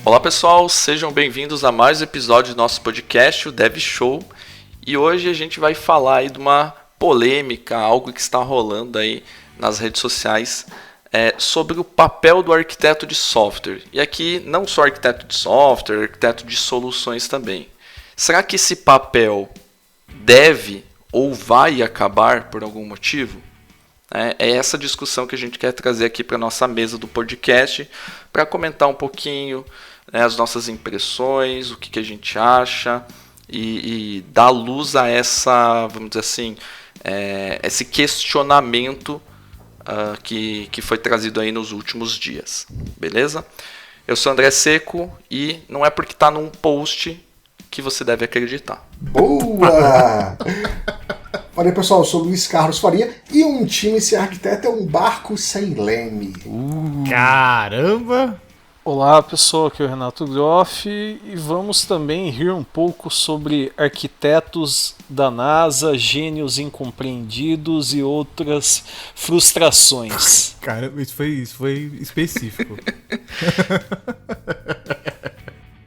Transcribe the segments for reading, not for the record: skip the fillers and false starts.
Olá pessoal, sejam bem-vindos a mais um episódio do nosso podcast, o Dev Show. E hoje a gente vai falar aí de uma polêmica, algo que está rolando aí nas redes sociais, sobre o papel do arquiteto de software. E aqui não só arquiteto de software, arquiteto de soluções também. Será que esse papel deve ou vai acabar por algum motivo? É essa discussão que a gente quer trazer aqui para a nossa mesa do podcast, para comentar um pouquinho as nossas impressões, o que a gente acha e dar luz a essa, vamos dizer assim, esse questionamento que foi trazido aí nos últimos dias. Beleza? Eu sou André Seco e não é porque está num post que você deve acreditar. Boa! Fala aí, pessoal, eu sou Luiz Carlos Faria e um time sem arquiteto é um barco sem leme. Caramba! Olá pessoal, aqui é o Renato Groff e vamos também rir um pouco sobre arquitetos da NASA, gênios incompreendidos e outras frustrações. Caramba, isso foi específico.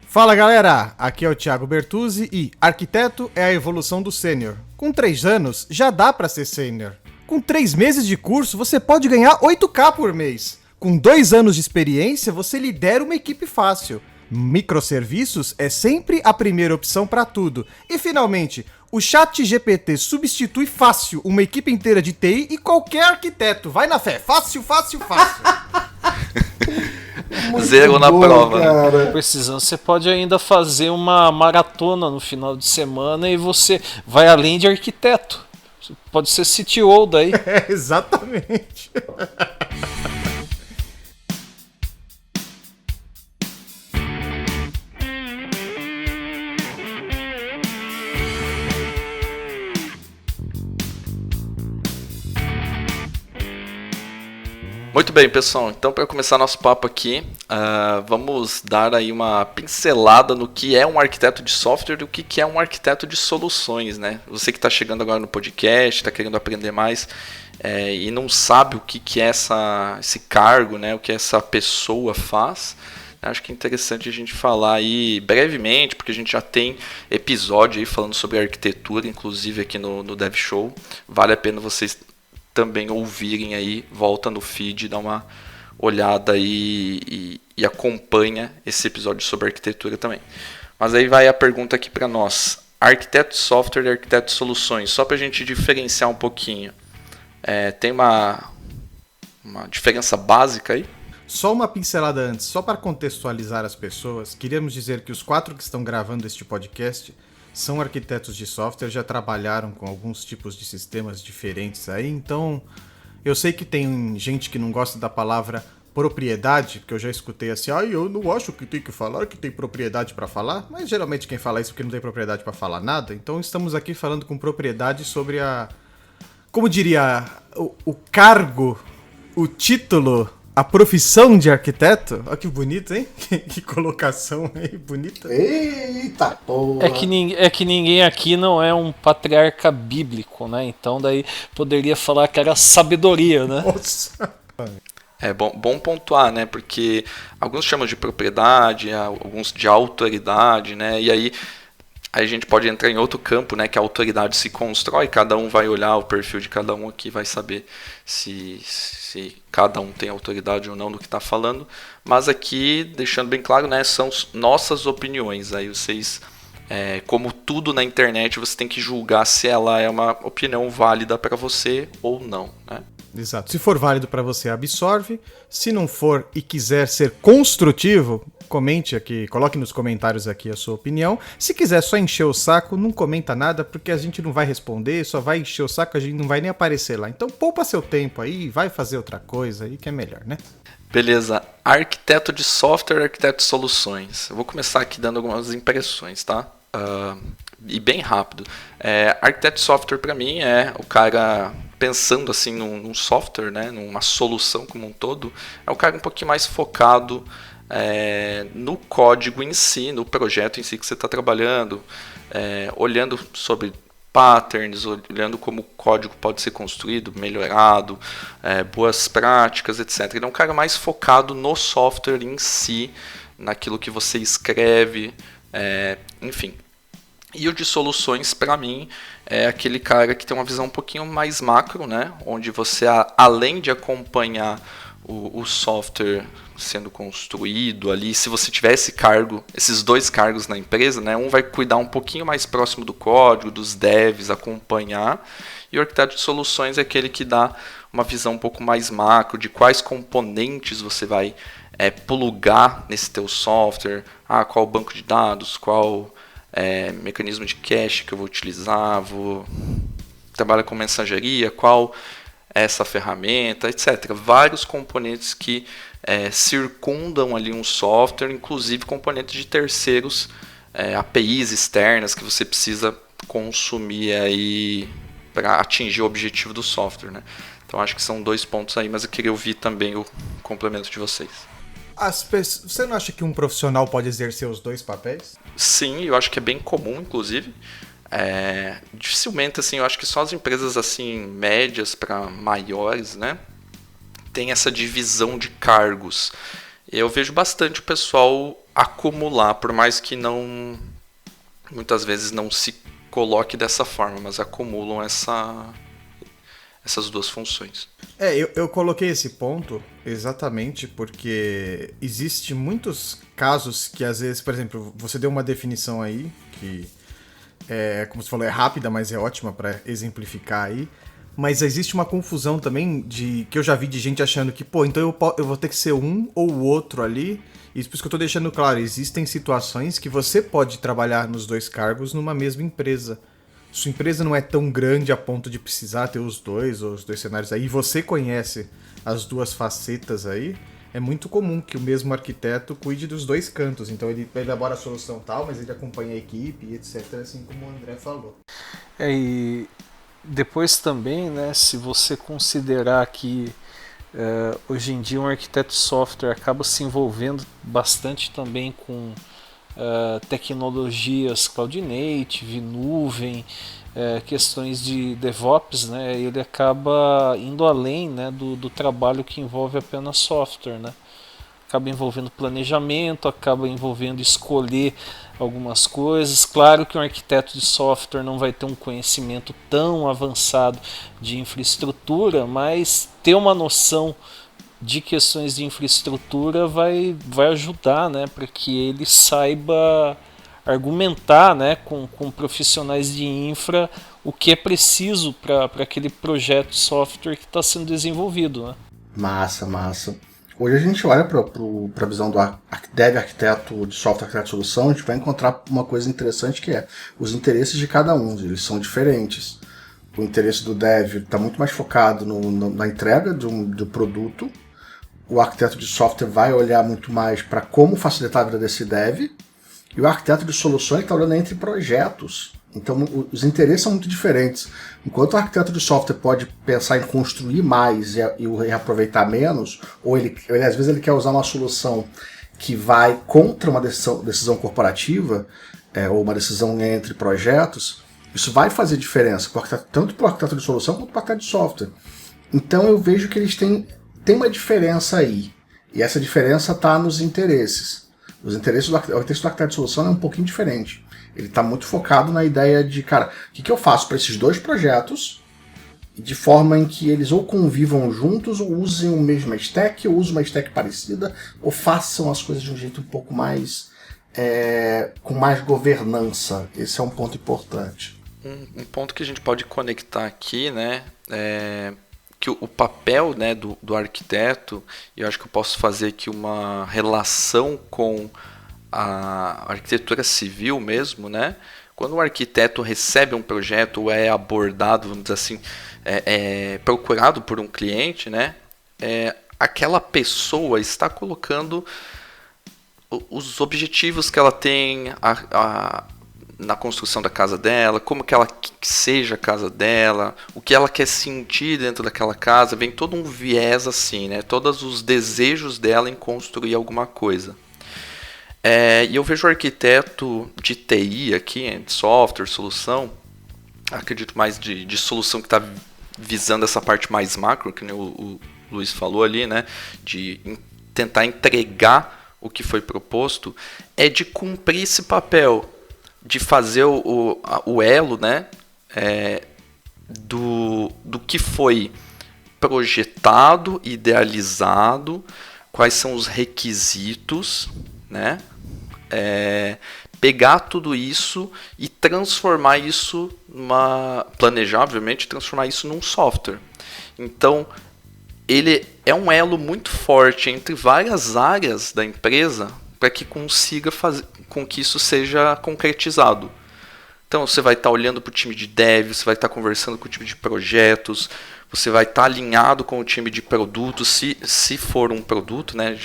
Fala galera, aqui é o Thiago Bertuzzi e arquiteto é a evolução do sênior. Com 3 anos já dá pra ser sênior. Com 3 meses de curso você pode ganhar 8K por mês. Com 2 anos de experiência você lidera uma equipe fácil. Microserviços é sempre a primeira opção pra tudo. E finalmente, o ChatGPT substitui fácil uma equipe inteira de TI e qualquer arquiteto. Vai na fé, fácil, fácil, fácil. Zero na prova. Cara. Precisando, você pode ainda fazer uma maratona no final de semana e você vai além de arquiteto. Você pode ser CTO daí. Exatamente. Muito bem, pessoal. Então, para começar nosso papo aqui, vamos dar aí uma pincelada no que é um arquiteto de software e o que é um arquiteto de soluções, né? Você que está chegando agora no podcast, está querendo aprender mais e não sabe o que é esse cargo, né? O que essa pessoa faz. Acho que é interessante a gente falar aí brevemente, porque a gente já tem episódio aí falando sobre arquitetura, inclusive aqui no Dev Show. Vale a pena vocês também ouvirem aí, volta no feed, dá uma olhada aí e acompanha esse episódio sobre arquitetura também. Mas aí vai a pergunta aqui para nós, arquiteto de software e arquiteto de soluções, só para a gente diferenciar um pouquinho, tem uma diferença básica aí? Só uma pincelada antes, só para contextualizar as pessoas, queríamos dizer que os 4 que estão gravando este podcast são arquitetos de software, já trabalharam com alguns tipos de sistemas diferentes aí, então eu sei que tem gente que não gosta da palavra propriedade, porque eu já escutei assim, eu não acho que tem que falar, que tem propriedade para falar, mas geralmente quem fala isso é porque não tem propriedade para falar nada, então estamos aqui falando com propriedade sobre como diria, o cargo, o título, a profissão de arquiteto. Olha que bonito, hein? Que colocação aí, bonita. Eita porra! É que ninguém aqui não é um patriarca bíblico, né? Então daí poderia falar que era sabedoria, né? Nossa! É bom pontuar, né? Porque alguns chamam de propriedade, alguns de autoridade, né? E aí a gente pode entrar em outro campo, né? Que a autoridade se constrói, cada um vai olhar o perfil de cada um aqui, vai saber se cada um tem autoridade ou não do que está falando. Mas aqui, deixando bem claro, né? São nossas opiniões. Aí vocês, como tudo na internet, você tem que julgar se ela é uma opinião válida para você ou não, né? Exato. Se for válido para você, absorve. Se não for e quiser ser construtivo, comente aqui, coloque nos comentários aqui a sua opinião. Se quiser só encher o saco, não comenta nada, porque a gente não vai responder, só vai encher o saco, a gente não vai nem aparecer lá. Então poupa seu tempo aí, vai fazer outra coisa aí que é melhor, né? Beleza. Arquiteto de software, arquiteto de soluções. Eu vou começar aqui dando algumas impressões, tá? E bem rápido. Arquiteto de software para mim é o cara pensando assim num software, né, numa solução como um todo, é o cara um pouquinho mais focado no código em si, no projeto em si que você está trabalhando, olhando sobre patterns, olhando como o código pode ser construído, melhorado, boas práticas, etc. Ele é um cara mais focado no software em si, naquilo que você escreve, enfim. E o de soluções, para mim, é aquele cara que tem uma visão um pouquinho mais macro, né? Onde você, além de acompanhar o software sendo construído ali, se você tiver esses 2 cargos na empresa, né? Um vai cuidar um pouquinho mais próximo do código, dos devs, acompanhar, e o arquiteto de soluções é aquele que dá uma visão um pouco mais macro de quais componentes você vai plugar nesse teu software, qual banco de dados, qual mecanismo de cache que eu vou utilizar, trabalhar com mensageria, qual é essa ferramenta, etc. Vários componentes que circundam ali um software, inclusive componentes de terceiros, APIs externas que você precisa consumir aí para atingir o objetivo do software, né? Então acho que são 2 pontos aí, mas eu queria ouvir também o complemento de vocês. Você não acha que um profissional pode exercer os 2 papéis? Sim, eu acho que é bem comum, inclusive. Dificilmente, assim, eu acho que só as empresas assim médias para maiores, né, tem essa divisão de cargos. Eu vejo bastante o pessoal acumular, por mais que muitas vezes não se coloque dessa forma, mas acumulam essas 2 funções. Eu coloquei esse ponto exatamente porque existe muitos casos que às vezes, por exemplo, você deu uma definição aí que como você falou, é rápida, mas é ótima para exemplificar aí. Mas existe uma confusão também que eu já vi de gente achando que, então eu vou ter que ser um ou o outro ali. E por isso que eu tô deixando claro, existem situações que você pode trabalhar nos 2 cargos numa mesma empresa. Sua empresa não é tão grande a ponto de precisar ter os 2 cenários aí, e você conhece as 2 facetas aí, é muito comum que o mesmo arquiteto cuide dos 2 cantos. Então ele elabora a solução tal, mas ele acompanha a equipe, etc., assim como o André falou. E depois também, né, se você considerar que hoje em dia um arquiteto de software acaba se envolvendo bastante também com tecnologias cloud native, nuvem, questões de DevOps, né, ele acaba indo além, né, do trabalho que envolve apenas software, né. Acaba envolvendo planejamento, acaba envolvendo escolher algumas coisas. Claro que um arquiteto de software não vai ter um conhecimento tão avançado de infraestrutura, mas ter uma noção de questões de infraestrutura vai ajudar, né, para que ele saiba argumentar, né, com profissionais de infra o que é preciso para aquele projeto de software que está sendo desenvolvido, né? Massa. Hoje a gente olha para a visão do dev arquiteto de software, arquiteto de solução, a gente vai encontrar uma coisa interessante que é os interesses de cada um, eles são diferentes. O interesse do dev está muito mais focado na entrega do produto. O arquiteto de software vai olhar muito mais para como facilitar a vida desse dev. E o arquiteto de soluções está olhando entre projetos. Então os interesses são muito diferentes. Enquanto o arquiteto de software pode pensar em construir mais e reaproveitar menos, ou ele às vezes ele quer usar uma solução que vai contra uma decisão corporativa, ou uma decisão entre projetos, isso vai fazer diferença, tanto para o arquiteto de solução quanto para o arquiteto de software. Então eu vejo que eles têm uma diferença aí. E essa diferença está nos interesses. Os interesses do arquiteto de solução é um pouquinho diferente. Ele está muito focado na ideia de, cara, o que eu faço para esses 2 projetos de forma em que eles ou convivam juntos, ou usem o mesmo stack, ou usem uma stack parecida, ou façam as coisas de um jeito um pouco mais com mais governança. Esse é um ponto importante. Um ponto que a gente pode conectar aqui, né, que o papel, né, do arquiteto, e eu acho que eu posso fazer aqui uma relação com a arquitetura civil mesmo, né? Quando o arquiteto recebe um projeto ou é abordado, vamos dizer assim, procurado por um cliente, né? Aquela pessoa está colocando os objetivos que ela tem na construção da casa dela, como que ela seja a casa dela, o que ela quer sentir dentro daquela casa, vem todo um viés assim, né? Todos os desejos dela em construir alguma coisa. E eu vejo o arquiteto de TI aqui, de software, solução, acredito mais de solução que está visando essa parte mais macro, que nem o Luiz falou ali, né? De tentar entregar o que foi proposto, é de cumprir esse papel, de fazer o elo, né? Do que foi projetado, idealizado, quais são os requisitos, né? Pegar tudo isso e transformar isso planejar, obviamente, transformar isso num software. Então, ele é um elo muito forte entre várias áreas da empresa para que consiga fazer com que isso seja concretizado. Então, você vai estar olhando para o time de dev, você vai estar conversando com o time de projetos, você vai estar alinhado com o time de produto, se for um produto, né?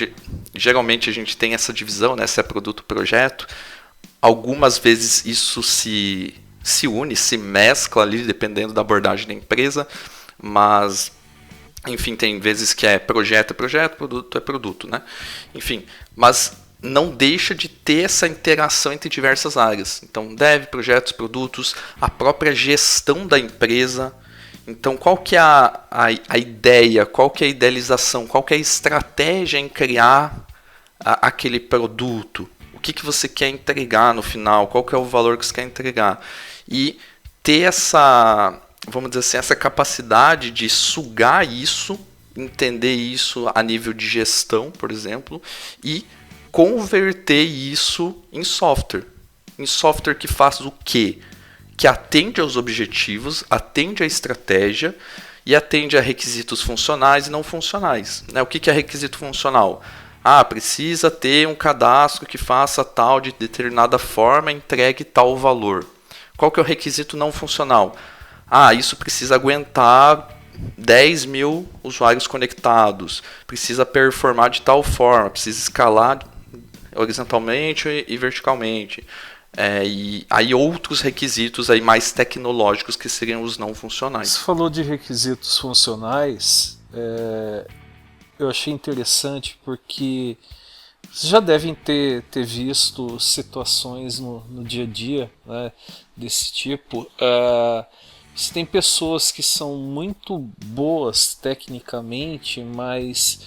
Geralmente a gente tem essa divisão, né? Se é produto ou projeto. Algumas vezes isso se une, se mescla ali, dependendo da abordagem da empresa, mas, enfim, tem vezes que é projeto, produto é produto, né? Enfim, mas não deixa de ter essa interação entre diversas áreas. Então, dev, projetos, produtos, a própria gestão da empresa. Então, qual que é a ideia, qual que é a idealização, qual que é a estratégia em criar aquele produto? O que você quer entregar no final? Qual que é o valor que você quer entregar? E ter essa, vamos dizer assim, essa capacidade de sugar isso, entender isso a nível de gestão, por exemplo, e converter isso em software. Em software que faz o quê? Que atende aos objetivos, atende à estratégia e atende a requisitos funcionais e não funcionais. Né? O que é requisito funcional? Precisa ter um cadastro que faça tal de determinada forma, entregue tal valor. Qual que é o requisito não funcional? Isso precisa aguentar 10 mil usuários conectados, precisa performar de tal forma, precisa escalar horizontalmente e verticalmente. E aí outros requisitos aí mais tecnológicos que seriam os não funcionais. Você falou de requisitos funcionais, eu achei interessante porque vocês já devem ter visto situações no dia a dia, né, desse tipo. Você tem pessoas que são muito boas tecnicamente, mas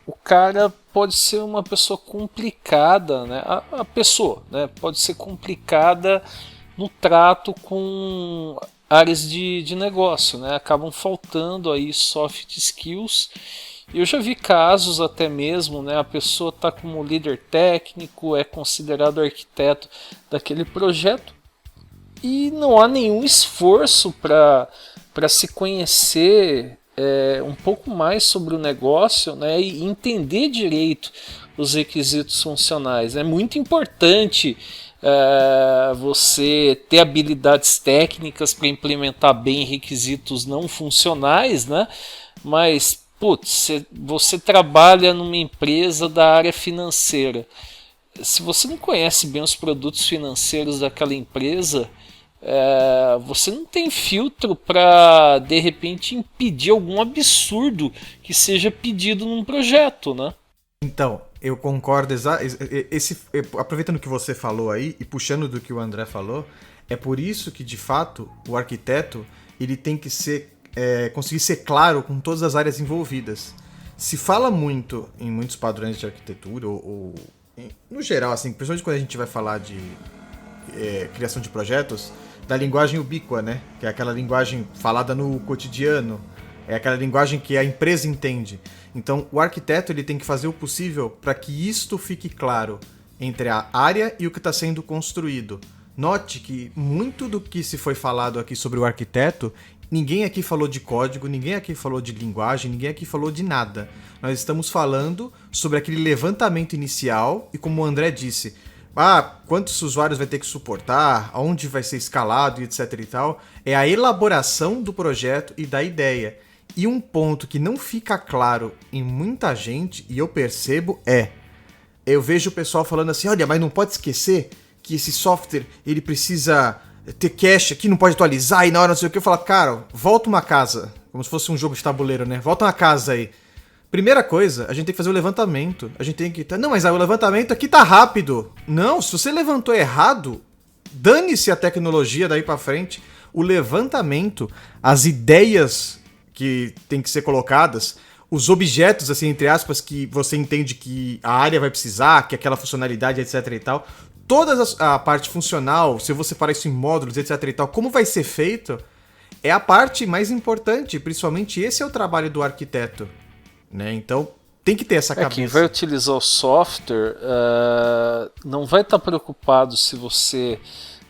o cara pode ser uma pessoa complicada, né? A pessoa, né, pode ser complicada no trato com áreas de negócio, né? Acabam faltando aí soft skills. Eu já vi casos até mesmo, né? A pessoa está como líder técnico, é considerado arquiteto daquele projeto e não há nenhum esforço para se conhecer um pouco mais sobre o negócio, né? E entender direito os requisitos funcionais. É muito importante você ter habilidades técnicas para implementar bem requisitos não funcionais, né? Mas, você trabalha numa empresa da área financeira. Se você não conhece bem os produtos financeiros daquela empresa, você não tem filtro para, de repente, impedir algum absurdo que seja pedido num projeto, né? Então, eu concordo aproveitando o que você falou aí e puxando do que o André falou, é por isso que, de fato, o arquiteto ele tem que conseguir ser claro com todas as áreas envolvidas. Se fala muito em muitos padrões de arquitetura, ou no geral, assim, principalmente quando a gente vai falar de criação de projetos, da linguagem ubíqua, né? Que é aquela linguagem falada no cotidiano, é aquela linguagem que a empresa entende. Então, o arquiteto ele tem que fazer o possível para que isto fique claro entre a área e o que está sendo construído. Note que muito do que se foi falado aqui sobre o arquiteto, ninguém aqui falou de código, ninguém aqui falou de linguagem, ninguém aqui falou de nada. Nós estamos falando sobre aquele levantamento inicial e, como o André disse, quantos usuários vai ter que suportar, aonde vai ser escalado e etc e tal. É a elaboração do projeto e da ideia. E um ponto que não fica claro em muita gente, e eu percebo, eu vejo o pessoal falando assim, olha, mas não pode esquecer que esse software, ele precisa ter cache aqui, não pode atualizar, e na hora não sei o que, eu falo, cara, volta uma casa, como se fosse um jogo de tabuleiro, né? Volta uma casa aí. Primeira coisa, a gente tem que fazer o levantamento. A gente tem que... Não, mas o levantamento aqui tá rápido. Não, se você levantou errado, dane-se a tecnologia daí para frente, o levantamento, as ideias que tem que ser colocadas, os objetos, assim, entre aspas, que você entende que a área vai precisar, que aquela funcionalidade, etc e tal, a parte funcional, se você separar isso em módulos, etc e tal, como vai ser feito, é a parte mais importante, principalmente esse é o trabalho do arquiteto, né? Então, tem que ter essa cabeça. Quem vai utilizar o software não vai estar preocupado se você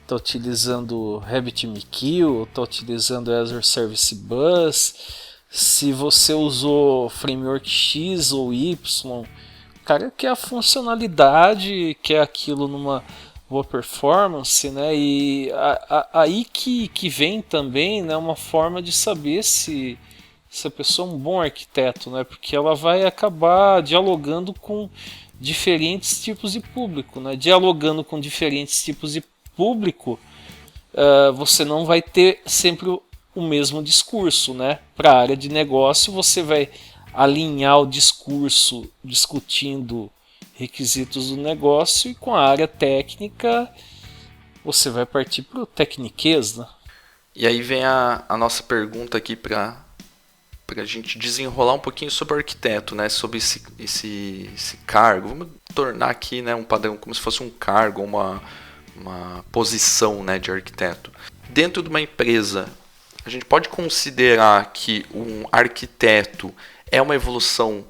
está utilizando RabbitMQ, está utilizando Azure Service Bus, se você usou Framework X ou Y. O cara quer a funcionalidade, quer aquilo numa boa performance, né? E aí que vem também, né, uma forma de saber se a pessoa é um bom arquiteto, né? Porque ela vai acabar dialogando com diferentes tipos de público, né? Dialogando com diferentes tipos de público, você não vai ter sempre o mesmo discurso, né? Para a área de negócio, você vai alinhar o discurso discutindo requisitos do negócio, e com a área técnica você vai partir para o tecniquez, né? E aí vem a nossa pergunta aqui para a gente desenrolar um pouquinho sobre o arquiteto, né? Sobre esse cargo. Vamos tornar aqui, né, um padrão, como se fosse um cargo, uma posição, né, de arquiteto. Dentro de uma empresa, a gente pode considerar que um arquiteto é uma evolução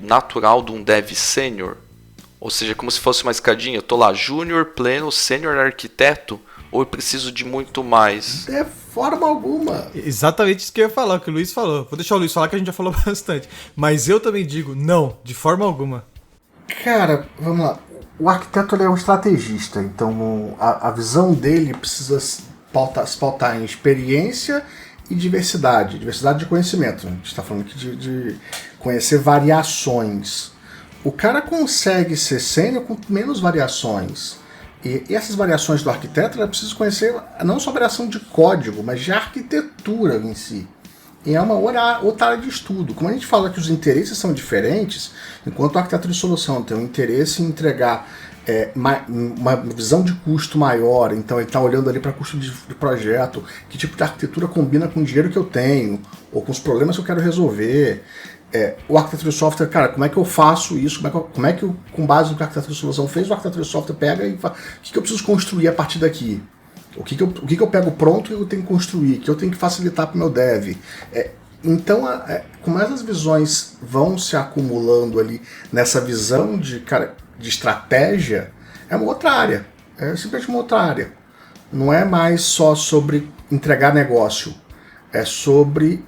natural de um dev sênior? Ou seja, como se fosse uma escadinha, eu estou lá, júnior, pleno, sênior, arquiteto, ou eu preciso de muito mais? De forma alguma. Exatamente isso que eu ia falar, o que o Luiz falou. Vou deixar o Luiz falar, que a gente já falou bastante. Mas eu também digo, não, de forma alguma. Cara, vamos lá. O arquiteto ele é um estrategista, então a visão dele precisa se pautar em experiência e diversidade de conhecimento. A gente está falando aqui de conhecer variações. O cara consegue ser sênior com menos variações. E essas variações do arquiteto, ela precisa conhecer não só a variação de código, mas de arquitetura em si. E é uma outra área de estudo. Como a gente fala que os interesses são diferentes, enquanto o arquiteto de solução tem um interesse em entregar uma visão de custo maior, então ele está olhando ali para custo de projeto, que tipo de arquitetura combina com o dinheiro que eu tenho, ou com os problemas que eu quero resolver. O arquiteto de software, cara, como é que eu faço isso? Como é que eu, com base no que o arquiteto de solução fez, o arquiteto de software pega e fala, o que eu preciso construir a partir daqui? O que eu pego pronto e eu tenho que construir? Que eu tenho que facilitar para o meu dev? Então, como essas visões vão se acumulando ali nessa visão de estratégia, é uma outra área. É simplesmente uma outra área. Não é mais só sobre entregar negócio. É sobre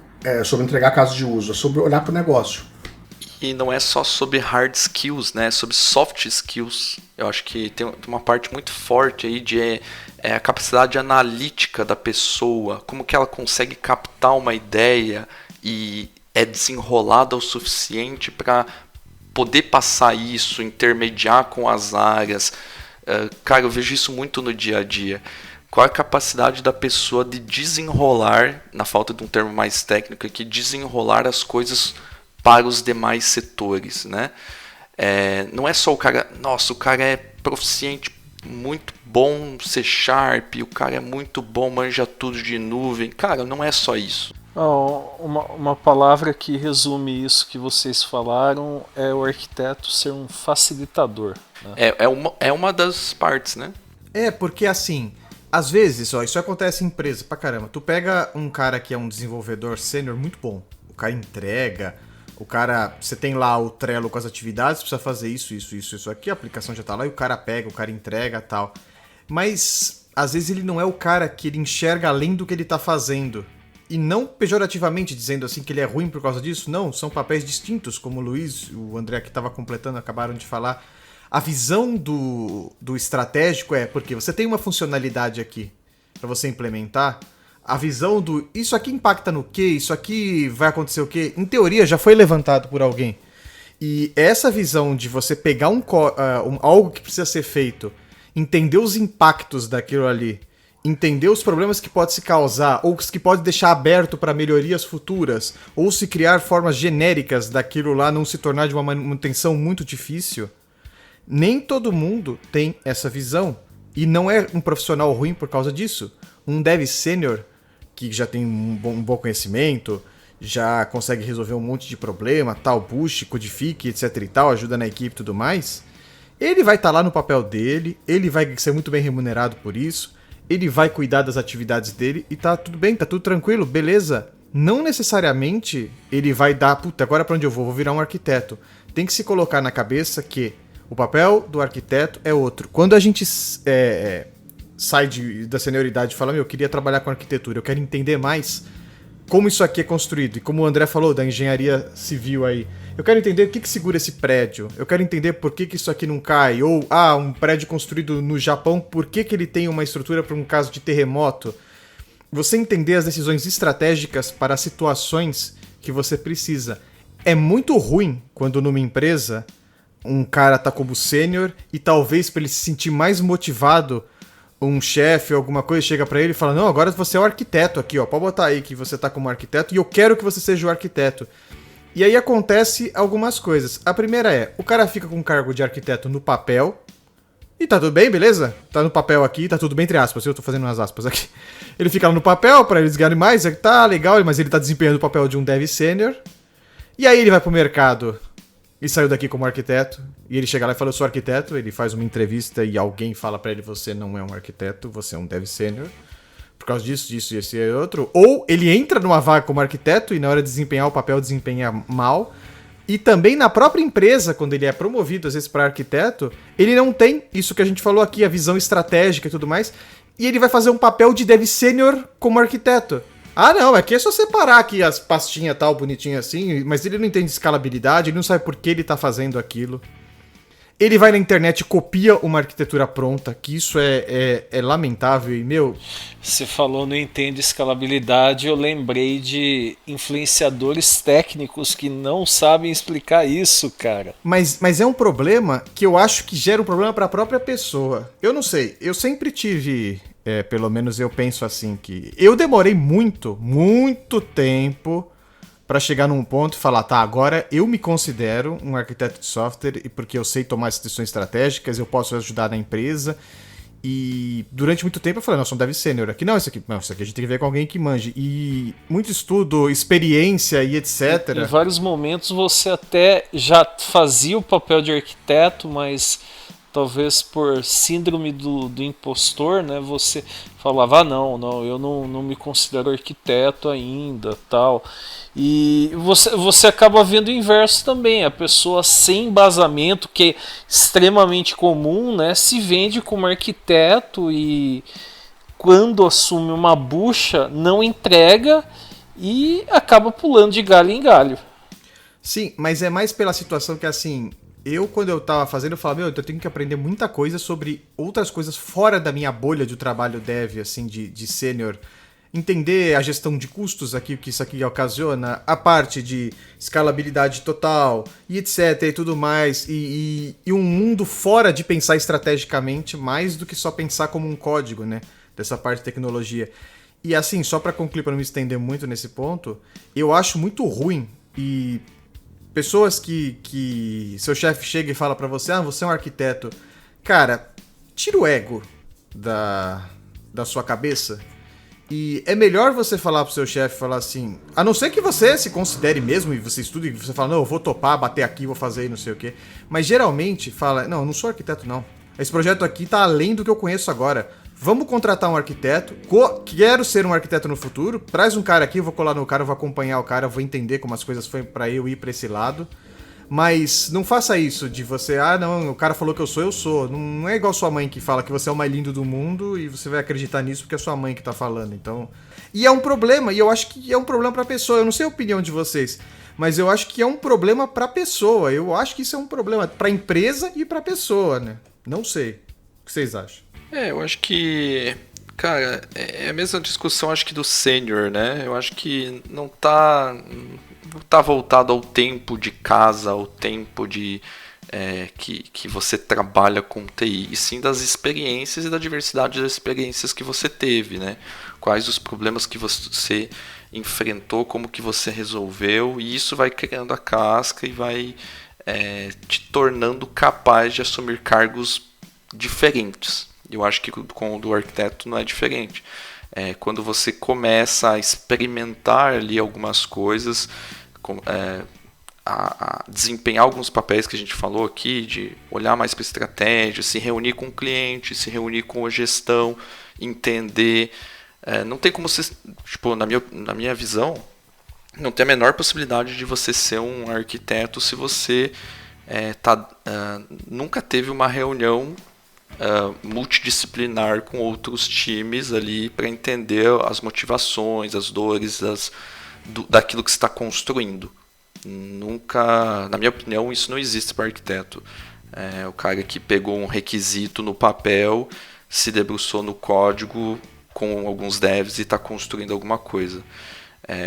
entregar caso de uso. É sobre olhar para o negócio. E não é só sobre hard skills, né? É sobre soft skills. Eu acho que tem uma parte muito forte aí de a capacidade analítica da pessoa, como que ela consegue captar uma ideia e é desenrolada o suficiente para poder passar isso, intermediar com as áreas. Cara, eu vejo isso muito no dia a dia. Qual é a capacidade da pessoa de desenrolar, na falta de um termo mais técnico aqui, desenrolar as coisas para os demais setores, né? Não é só o cara, nossa, o cara é proficiente, muito bom C#, o cara é muito bom, manja tudo de nuvem. Cara, não é só isso. Uma palavra que resume isso que vocês falaram é o arquiteto ser um facilitador, né? É uma das partes, né? Porque assim, às vezes, isso acontece em empresa pra caramba. Tu pega um cara que é um desenvolvedor sênior muito bom, o cara entrega, você tem lá o Trello com as atividades, precisa fazer isso aqui, a aplicação já tá lá e o cara pega, o cara entrega e tal. Mas, às vezes ele não é o cara que ele enxerga além do que ele tá fazendo. E não pejorativamente dizendo assim que ele é ruim por causa disso, não, são papéis distintos, como o Luiz e o André que estava completando acabaram de falar. A visão do estratégico porque você tem uma funcionalidade aqui para você implementar, a visão do isso aqui impacta no quê, isso aqui vai acontecer o quê, em teoria já foi levantado por alguém. E essa visão de você pegar algo que precisa ser feito, entender os impactos daquilo ali, entender os problemas que pode se causar, ou que pode deixar aberto para melhorias futuras, ou se criar formas genéricas daquilo lá não se tornar de uma manutenção muito difícil, nem todo mundo tem essa visão. E não é um profissional ruim por causa disso. Um dev sênior, que já tem um bom conhecimento, já consegue resolver um monte de problema, tal, push, codifique, etc e tal, ajuda na equipe e tudo mais, ele vai estar lá no papel dele, ele vai ser muito bem remunerado por isso, ele vai cuidar das atividades dele e tá tudo bem, tá tudo tranquilo, beleza. Não necessariamente ele vai dar, puta, agora pra onde eu vou? Vou virar um arquiteto. Tem que se colocar na cabeça que o papel do arquiteto é outro. Quando a gente sai da senioridade e fala, eu queria trabalhar com arquitetura, eu quero entender mais como isso aqui é construído. E como o André falou, da engenharia civil aí, eu quero entender o que segura esse prédio, eu quero entender por que isso aqui não cai, ou, um prédio construído no Japão, por que ele tem uma estrutura para um caso de terremoto. Você entender as decisões estratégicas para as situações que você precisa. É muito ruim quando numa empresa um cara tá como sênior e talvez para ele se sentir mais motivado, um chefe ou alguma coisa chega pra ele e fala, não, agora você é o arquiteto aqui, ó, pode botar aí que você tá como arquiteto e eu quero que você seja o arquiteto. E aí acontece algumas coisas. A primeira é, o cara fica com o cargo de arquiteto no papel e tá tudo bem, beleza? Tá no papel aqui, tá tudo bem entre aspas, eu tô fazendo umas aspas aqui. Ele fica lá no papel pra eles ganharem mais, tá legal, mas ele tá desempenhando o papel de um dev sênior. E aí ele vai pro mercado e saiu daqui como arquiteto, e ele chega lá e fala, eu sou arquiteto, ele faz uma entrevista e alguém fala pra ele, você não é um arquiteto, você é um dev sênior, por causa disso, e esse e outro. Ou ele entra numa vaga como arquiteto e na hora de desempenhar o papel desempenha mal, e também na própria empresa, quando ele é promovido às vezes para arquiteto, ele não tem isso que a gente falou aqui, a visão estratégica e tudo mais, e ele vai fazer um papel de dev sênior como arquiteto. Não, aqui é só separar aqui as pastinhas tal, bonitinho assim, mas ele não entende escalabilidade, ele não sabe por que ele tá fazendo aquilo. Ele vai na internet e copia uma arquitetura pronta, que isso é lamentável e, Você falou não entende escalabilidade, eu lembrei de influenciadores técnicos que não sabem explicar isso, cara. Mas é um problema que eu acho que gera um problema para a própria pessoa. Eu não sei, eu sempre tive... pelo menos eu penso assim, que eu demorei muito tempo para chegar num ponto e falar, tá, agora eu me considero um arquiteto de software e porque eu sei tomar essas decisões estratégicas, eu posso ajudar na empresa. E durante muito tempo eu falei, não, sou um dev sênior aqui. Não, isso aqui a gente tem que ver com alguém que manje. E muito estudo, experiência e etc. Em vários momentos você até já fazia o papel de arquiteto, mas talvez por síndrome do impostor, né, você falava, não, eu não me considero arquiteto ainda, tal. E você acaba vendo o inverso também, a pessoa sem embasamento, que é extremamente comum, né, se vende como arquiteto e quando assume uma bucha, não entrega e acaba pulando de galho em galho. Sim, mas é mais pela situação que assim... quando eu tava fazendo, eu falava, eu tenho que aprender muita coisa sobre outras coisas fora da minha bolha de trabalho dev, assim, de sênior. Entender a gestão de custos aqui, o que isso aqui ocasiona, a parte de escalabilidade total, e etc, e tudo mais, e um mundo fora de pensar estrategicamente, mais do que só pensar como um código, né, dessa parte de tecnologia. E assim, só pra concluir, pra não me estender muito nesse ponto, eu acho muito ruim, e... pessoas que seu chefe chega e fala pra você, você é um arquiteto. Cara, tira o ego da sua cabeça. E é melhor você falar pro seu chefe, falar assim, a não ser que você se considere mesmo e você estude e você fala, não, eu vou topar, bater aqui, vou fazer não sei o quê. Mas geralmente fala, não, eu não sou arquiteto não. Esse projeto aqui tá além do que eu conheço agora. Vamos contratar um arquiteto, quero ser um arquiteto no futuro, traz um cara aqui, eu vou colar no cara, eu vou acompanhar o cara, eu vou entender como as coisas foi pra eu ir pra esse lado. Mas não faça isso de você, não, o cara falou que eu sou. Não é igual sua mãe que fala que você é o mais lindo do mundo e você vai acreditar nisso porque é sua mãe que tá falando, então... E é um problema, e eu acho que é um problema pra pessoa, eu não sei a opinião de vocês, mas eu acho que é um problema pra pessoa, eu acho que isso é um problema pra empresa e pra pessoa, né? Não sei, o que vocês acham? Eu acho que, cara, é a mesma discussão, acho que do sênior, né? Eu acho que não tá voltado ao tempo de casa, ao tempo de que você trabalha com TI, e sim das experiências e da diversidade das experiências que você teve, né? Quais os problemas que você enfrentou, como que você resolveu, e isso vai criando a casca e vai te tornando capaz de assumir cargos diferentes. Eu acho que com o do arquiteto não é diferente. Quando você começa a experimentar ali algumas coisas, a desempenhar alguns papéis que a gente falou aqui, de olhar mais para estratégia, se reunir com o cliente, se reunir com a gestão, entender. Não tem como você, tipo, na minha visão, não tem a menor possibilidade de você ser um arquiteto se você nunca teve uma reunião multidisciplinar com outros times ali para entender as motivações, as dores daquilo que você está construindo. Nunca, na minha opinião, isso não existe para arquiteto. O cara que pegou um requisito no papel, se debruçou no código com alguns devs e está construindo alguma coisa.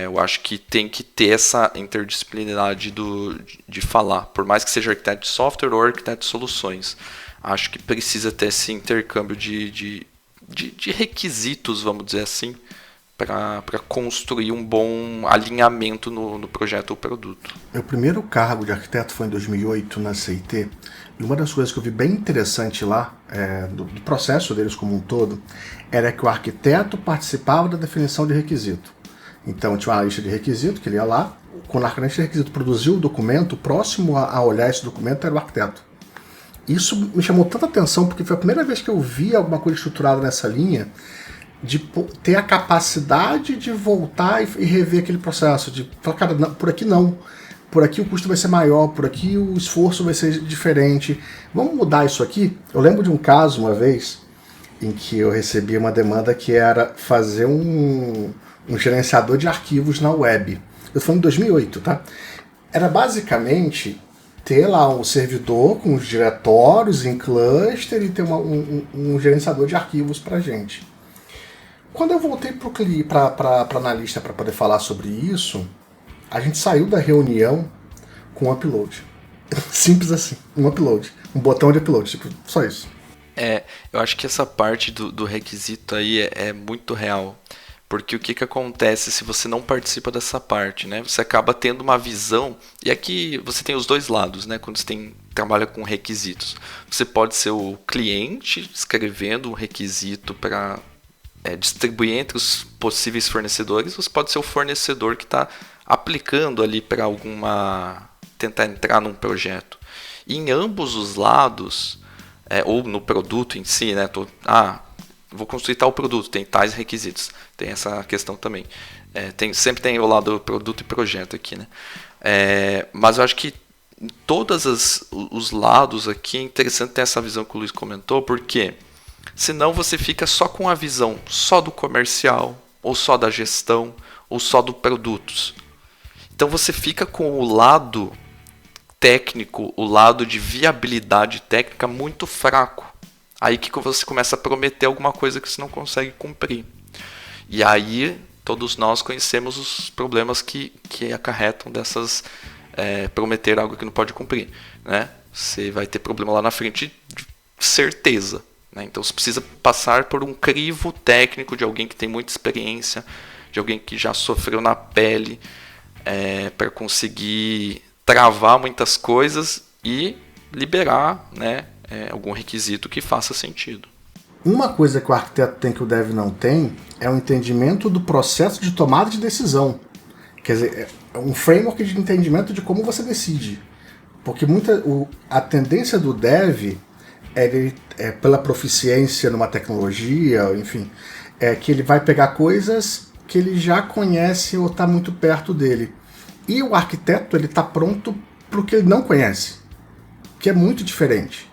Eu acho que tem que ter essa interdisciplinaridade de falar, por mais que seja arquiteto de software ou arquiteto de soluções. Acho que precisa ter esse intercâmbio de requisitos, vamos dizer assim, para construir um bom alinhamento no projeto ou produto. Meu primeiro cargo de arquiteto foi em 2008 na CIT, e uma das coisas que eu vi bem interessante lá, do processo deles como um todo, era que o arquiteto participava da definição de requisito. Então tinha uma lista de requisito que ele ia lá, quando o arquiteto de requisito produziu o documento, o próximo a olhar esse documento era o arquiteto. Isso me chamou tanta atenção, porque foi a primeira vez que eu vi alguma coisa estruturada nessa linha, de ter a capacidade de voltar e rever aquele processo, de falar, cara, não, por aqui não, por aqui o custo vai ser maior, por aqui o esforço vai ser diferente, vamos mudar isso aqui? Eu lembro de um caso uma vez, em que eu recebi uma demanda que era fazer um gerenciador de arquivos na web. Eu tô falando em 2008, tá? Era basicamente ter lá um servidor com os diretórios em cluster e ter um gerenciador de arquivos pra gente. Quando eu voltei para analista para poder falar sobre isso, a gente saiu da reunião com um upload. Simples assim, um upload. Um botão de upload, tipo, só isso. Eu acho que essa parte do requisito aí é muito real. Porque o que acontece se você não participa dessa parte, né? Você acaba tendo uma visão, e aqui você tem os dois lados, né? Quando você trabalha com requisitos. Você pode ser o cliente escrevendo um requisito para distribuir entre os possíveis fornecedores, você pode ser o fornecedor que está aplicando ali para tentar entrar num projeto. E em ambos os lados, ou no produto em si, né? Vou construir tal produto, tem tais requisitos. Tem essa questão também. Sempre tem o lado produto e projeto aqui, né? Mas eu acho que em todos os lados aqui é interessante ter essa visão que o Luiz comentou, porque senão você fica só com a visão só do comercial, ou só da gestão, ou só do produtos. Então você fica com o lado técnico, o lado de viabilidade técnica muito fraco. Aí que você começa a prometer alguma coisa que você não consegue cumprir. E aí todos nós conhecemos os problemas que acarretam dessas prometer algo que não pode cumprir, né? Você vai ter problema lá na frente de certeza, né? Então você precisa passar por um crivo técnico de alguém que tem muita experiência, de alguém que já sofreu na pele, para conseguir travar muitas coisas e liberar, né, algum requisito que faça sentido. Uma coisa que o arquiteto tem que o dev não tem é o entendimento do processo de tomada de decisão. Quer dizer, é um framework de entendimento de como você decide. Porque a tendência do dev pela proficiência numa tecnologia, enfim, que ele vai pegar coisas que ele já conhece ou está muito perto dele. E o arquiteto ele está pronto para o que ele não conhece, que é muito diferente.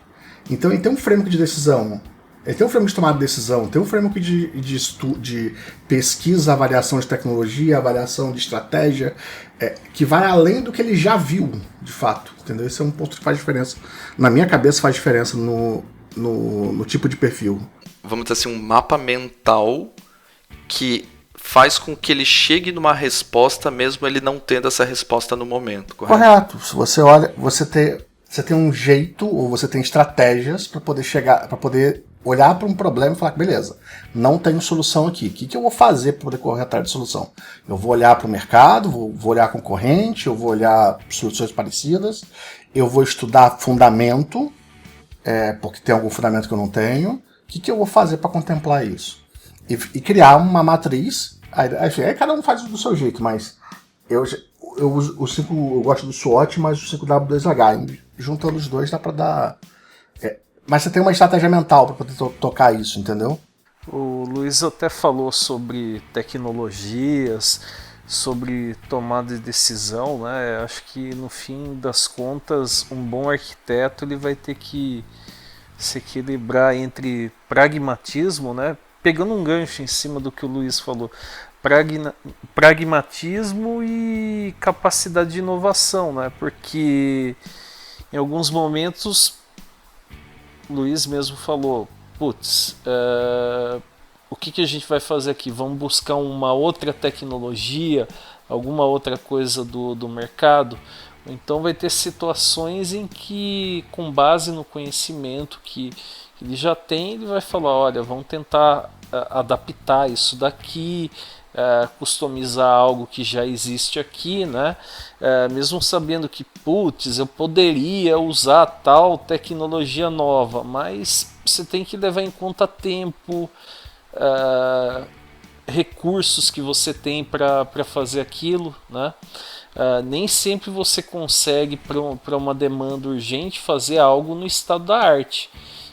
Então ele tem um framework de decisão, ele tem um framework de tomada de decisão, tem um framework de pesquisa, avaliação de tecnologia, avaliação de estratégia, que vai além do que ele já viu, de fato. Entendeu? Esse é um ponto que faz diferença. Na minha cabeça faz diferença no tipo de perfil. Vamos dizer assim, um mapa mental que faz com que ele chegue numa resposta mesmo ele não tendo essa resposta no momento, correto? Correto. Se você olha, você tem um jeito ou você tem estratégias para poder olhar para um problema e falar, beleza, não tenho solução aqui. O que eu vou fazer para poder correr atrás de solução? Eu vou olhar para o mercado, vou olhar a concorrente, eu vou olhar soluções parecidas, eu vou estudar fundamento, porque tem algum fundamento que eu não tenho, que eu vou fazer para contemplar isso? E criar uma matriz. Aí cada um faz do seu jeito, mas eu gosto do SWOT, mas o 5W2H. Juntando os dois dá para dar. Mas você tem uma estratégia mental para poder tocar isso, entendeu? O Luiz até falou sobre tecnologias, sobre tomada de decisão, né? Acho que no fim das contas, um bom arquiteto ele vai ter que se equilibrar entre pragmatismo, né? Pegando um gancho em cima do que o Luiz falou, pragmatismo e capacidade de inovação, né? Porque em alguns momentos, o Luiz mesmo falou, putz, o que a gente vai fazer aqui? Vamos buscar uma outra tecnologia, alguma outra coisa do mercado? Então vai ter situações em que, com base no conhecimento que ele já tem, ele vai falar, olha, vamos tentar adaptar isso daqui, customizar algo que já existe aqui, né? Mesmo sabendo que, putz, eu poderia usar tal tecnologia nova, mas você tem que levar em conta tempo, recursos que você tem para fazer aquilo, né? Nem sempre você consegue, para uma demanda urgente, fazer algo no estado da arte.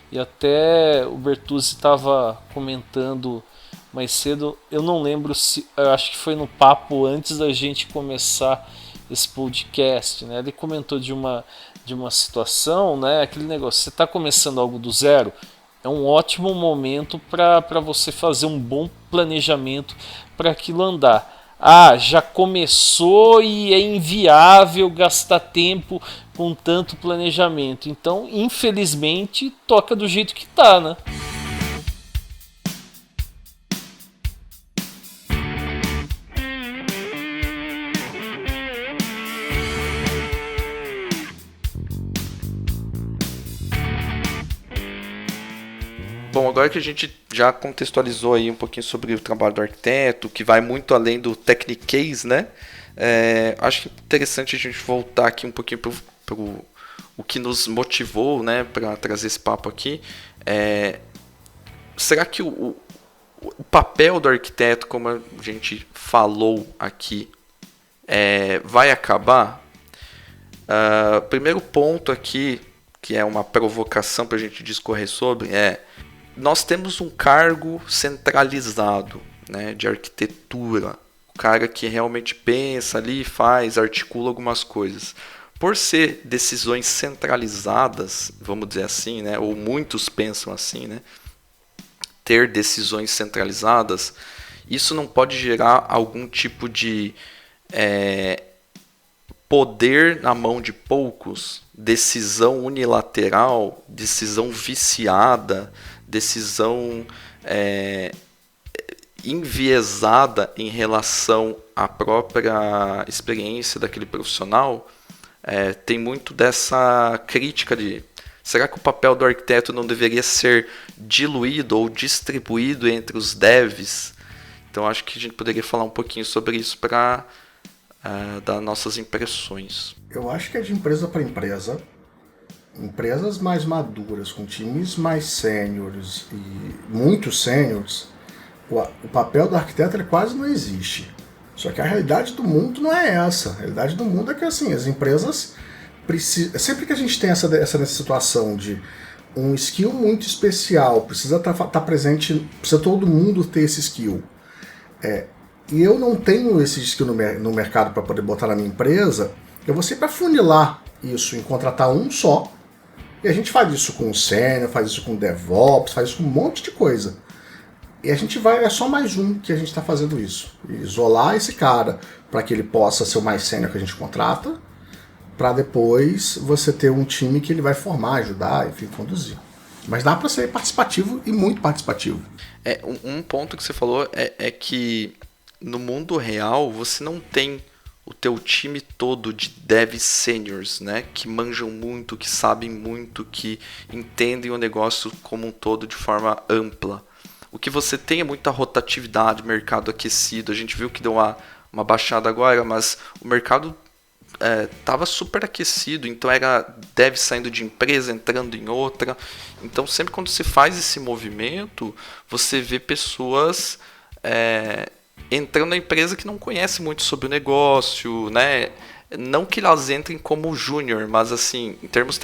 E até o Bertuzzi estava comentando mais cedo, eu não lembro se, eu acho que foi no papo antes da gente começar esse podcast, né? Ele comentou de uma situação, né? Aquele negócio, você está começando algo do zero, é um ótimo momento para você fazer um bom planejamento para aquilo andar. Já começou e é inviável gastar tempo com tanto planejamento. Então, infelizmente, toca do jeito que tá, né? Bom, agora que a gente já contextualizou aí um pouquinho sobre o trabalho do arquiteto, que vai muito além do techniquez, né? Acho interessante a gente voltar aqui um pouquinho para o que nos motivou, né, para trazer esse papo aqui. Será que o papel do arquiteto, como a gente falou aqui, vai acabar? Primeiro ponto aqui, que é uma provocação para a gente discorrer sobre, nós temos um cargo centralizado, né, de arquitetura, o cara que realmente pensa ali, faz, articula algumas coisas. Por ser decisões centralizadas, vamos dizer assim, né, ou muitos pensam assim, né, ter decisões centralizadas, isso não pode gerar algum tipo de poder na mão de poucos, decisão unilateral, decisão viciada, decisão enviesada em relação à própria experiência daquele profissional. Tem muito dessa crítica de será que o papel do arquiteto não deveria ser diluído ou distribuído entre os devs? Então acho que a gente poderia falar um pouquinho sobre isso para dar nossas impressões. Eu acho que é de empresa para empresa. Empresas mais maduras, com times mais sêniores e muito sêniores, o papel do arquiteto ele quase não existe. Só que a realidade do mundo não é essa. A realidade do mundo é que assim, as empresas precisam. Sempre que a gente tem essa situação de um skill muito especial, precisa estar presente, precisa todo mundo ter esse skill. E eu não tenho esse skill no mercado para poder botar na minha empresa, eu vou sempre afunilar isso em contratar um só. E a gente faz isso com o Sênior, faz isso com o DevOps, faz isso com um monte de coisa. E a gente é só mais um que a gente está fazendo isso. Isolar esse cara para que ele possa ser o mais sênior que a gente contrata, para depois você ter um time que ele vai formar, ajudar, enfim, conduzir. Mas dá para ser participativo e muito participativo. Um ponto que você falou é que no mundo real você não tem o teu time todo de devs seniors, né, que manjam muito, que sabem muito, que entendem o negócio como um todo de forma ampla. O que você tem é muita rotatividade, mercado aquecido. A gente viu que deu uma baixada agora, mas o mercado estava super aquecido, então era dev saindo de empresa, entrando em outra. Então sempre quando se faz esse movimento, você vê pessoas entrando na empresa que não conhecem muito sobre o negócio, né? Não que elas entrem como júnior, mas assim, em termos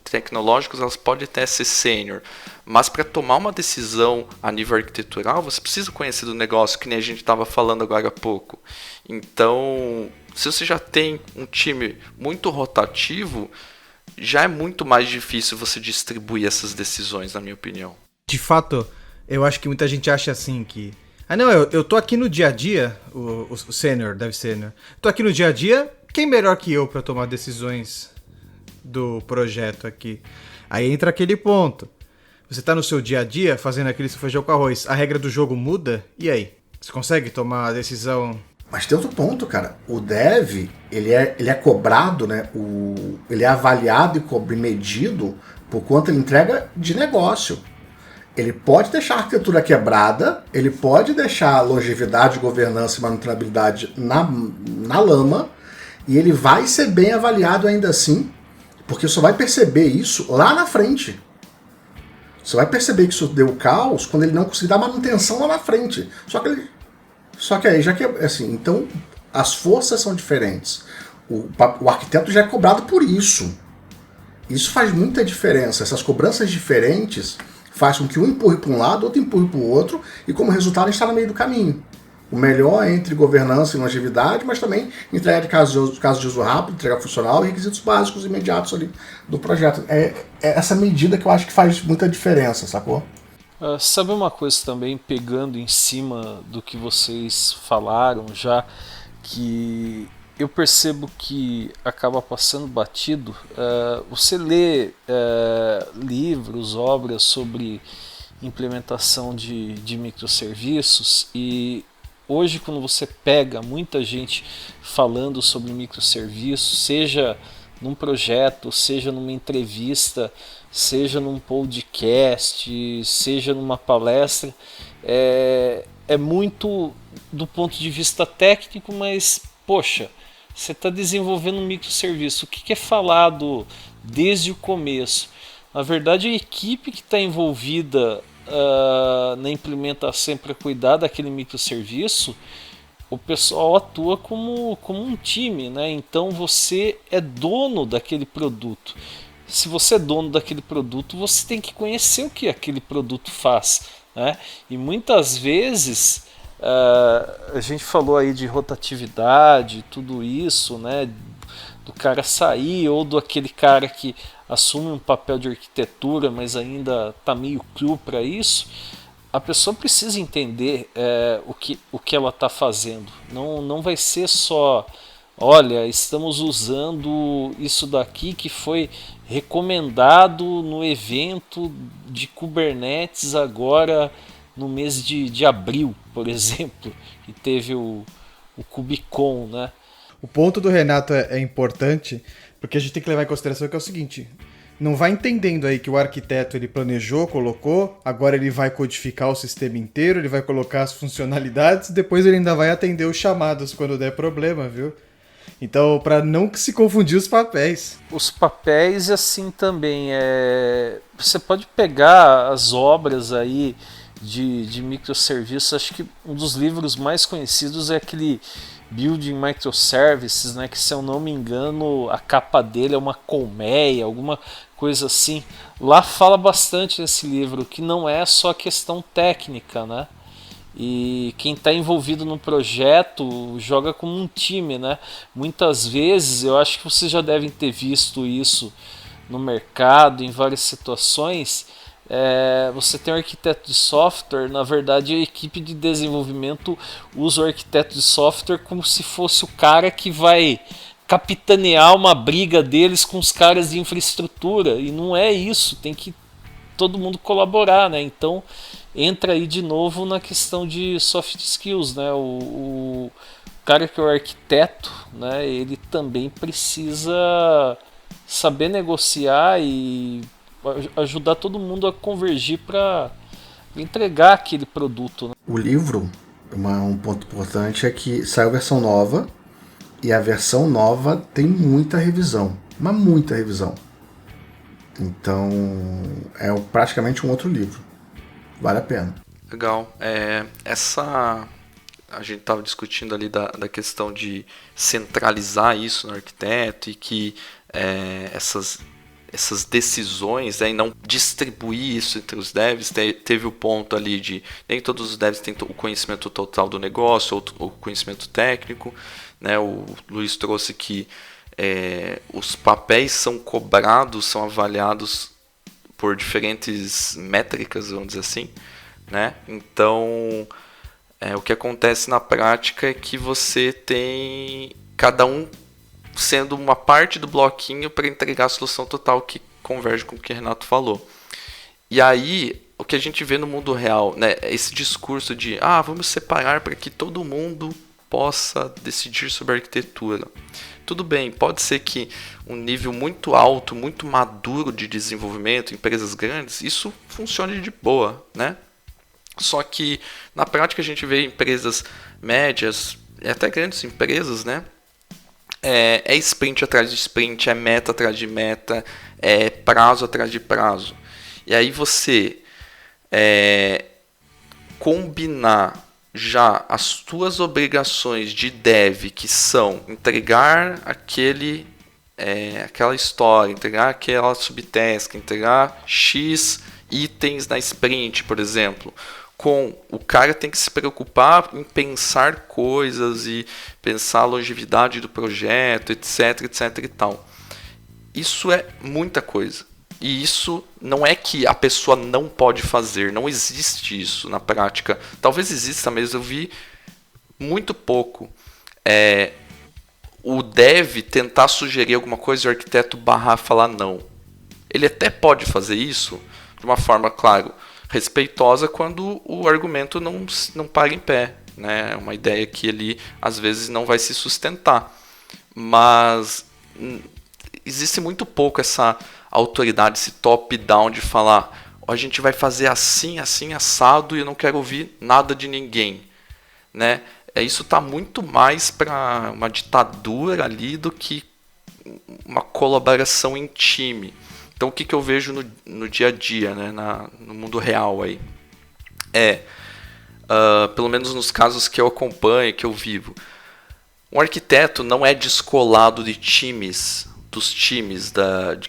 tecnológicos elas podem até ser sênior. Mas para tomar uma decisão a nível arquitetural, você precisa conhecer do negócio, que nem a gente estava falando agora há pouco. Então, se você já tem um time muito rotativo, já é muito mais difícil você distribuir essas decisões, na minha opinião. De fato, eu acho que muita gente acha assim que... não, eu tô aqui no dia a dia, o sênior, deve ser, né? Tô aqui no dia a dia, quem melhor que eu para tomar decisões do projeto aqui? Aí entra aquele ponto. Você tá no seu dia a dia fazendo aquele feijão com arroz, a regra do jogo muda, e aí? Você consegue tomar a decisão? Mas tem outro ponto, cara. O dev, ele é cobrado, né? Ele é avaliado e medido por quanto ele entrega de negócio. Ele pode deixar a arquitetura quebrada, ele pode deixar a longevidade, governança e manutenabilidade na lama, e ele vai ser bem avaliado ainda assim, porque só vai perceber isso lá na frente. Você vai perceber que isso deu caos quando ele não conseguir dar manutenção lá na frente. Só que aí, já que assim, então as forças são diferentes. O arquiteto já é cobrado por isso. Isso faz muita diferença. Essas cobranças diferentes faz com que um empurre para um lado, outro empurre para o outro, e como resultado a gente está no meio do caminho. O melhor é entre governança e longevidade, mas também entrega de caso de uso rápido, entrega funcional e requisitos básicos imediatos ali do projeto. É essa medida que eu acho que faz muita diferença, sacou? Sabe uma coisa também, pegando em cima do que vocês falaram já, que eu percebo que acaba passando batido. Você lê livros, obras sobre implementação de microserviços, e hoje quando você pega muita gente falando sobre microserviços, seja num projeto, seja numa entrevista, seja num podcast, seja numa palestra, é muito do ponto de vista técnico, mas poxa, você está desenvolvendo um microserviço, o que é falado desde o começo? Na verdade, a equipe que está envolvida na implementação para cuidar daquele microserviço, o pessoal atua como um time, né? Então você é dono daquele produto. Se você é dono daquele produto, você tem que conhecer o que aquele produto faz, né? E muitas vezes a gente falou aí de rotatividade, tudo isso, né? Do cara sair, ou do aquele cara que assume um papel de arquitetura, mas ainda está meio cru para isso. A pessoa precisa entender o que ela está fazendo. Não vai ser só, olha, estamos usando isso daqui que foi recomendado no evento de Kubernetes agora no mês de abril, por exemplo, que teve o KubeCon, né? O ponto do Renato é importante, porque a gente tem que levar em consideração que é o seguinte: não vai entendendo aí que o arquiteto ele planejou, colocou, agora ele vai codificar o sistema inteiro, ele vai colocar as funcionalidades, depois ele ainda vai atender os chamados quando der problema, viu? Então, para não se confundir os papéis. Os papéis, assim, também, você pode pegar as obras aí de microserviços. Acho que um dos livros mais conhecidos é aquele Building Microservices, né, que, se eu não me engano, a capa dele é uma colmeia, alguma coisa assim. Lá fala bastante nesse livro que não é só questão técnica, né? E quem está envolvido no projeto joga como um time, né? Muitas vezes, eu acho que vocês já devem ter visto isso no mercado, em várias situações. Você tem um arquiteto de software, na verdade a equipe de desenvolvimento usa o arquiteto de software como se fosse o cara que vai capitanear uma briga deles com os caras de infraestrutura, e não é isso, tem que todo mundo colaborar, né? Então entra aí de novo na questão de soft skills, né? O cara que é o arquiteto, né, ele também precisa saber negociar e ajudar todo mundo a convergir para entregar aquele produto, né? O livro, um ponto importante é que saiu a versão nova E a versão nova tem muita revisão, mas muita revisão. Então é praticamente um outro livro. Vale a pena. Legal. A gente estava discutindo ali da questão de centralizar isso no arquiteto e que essas decisões, e não distribuir isso entre os devs. Teve o ponto ali de nem todos os devs têm o conhecimento total do negócio ou o conhecimento técnico, né? O Luiz trouxe que os papéis são cobrados, são avaliados por diferentes métricas, vamos dizer assim, né? Então, o que acontece na prática é que você tem cada um sendo uma parte do bloquinho para entregar a solução total que converge com o que o Renato falou. E aí, o que a gente vê no mundo real, né, é esse discurso de vamos separar para que todo mundo possa decidir sobre a arquitetura. Tudo bem, pode ser que um nível muito alto, muito maduro de desenvolvimento, empresas grandes, isso funcione de boa, né? Só que na prática a gente vê empresas médias e até grandes empresas, né? É sprint atrás de sprint, é meta atrás de meta, é prazo atrás de prazo. E aí você combinar já as suas obrigações de dev, que são entregar aquela história, entregar aquela subtask, entregar X itens na sprint, por exemplo, com o cara tem que se preocupar em pensar coisas e pensar a longevidade do projeto, etc, etc e tal. Isso é muita coisa. E isso não é que a pessoa não pode fazer, não existe isso na prática. Talvez exista, mas eu vi muito pouco. O dev tentar sugerir alguma coisa e o arquiteto barrar, falar não. Ele até pode fazer isso de uma forma, claro, respeitosa quando o argumento não para em pé, né? É uma ideia que ele às vezes não vai se sustentar. Mas existe muito pouco essa autoridade, esse top-down de falar a gente vai fazer assim, assim, assado e eu não quero ouvir nada de ninguém, né? Isso está muito mais para uma ditadura ali do que uma colaboração em time. Então o que eu vejo no dia a dia, né? No mundo real aí? Pelo menos nos casos que eu acompanho, que eu vivo, um arquiteto não é descolado dos times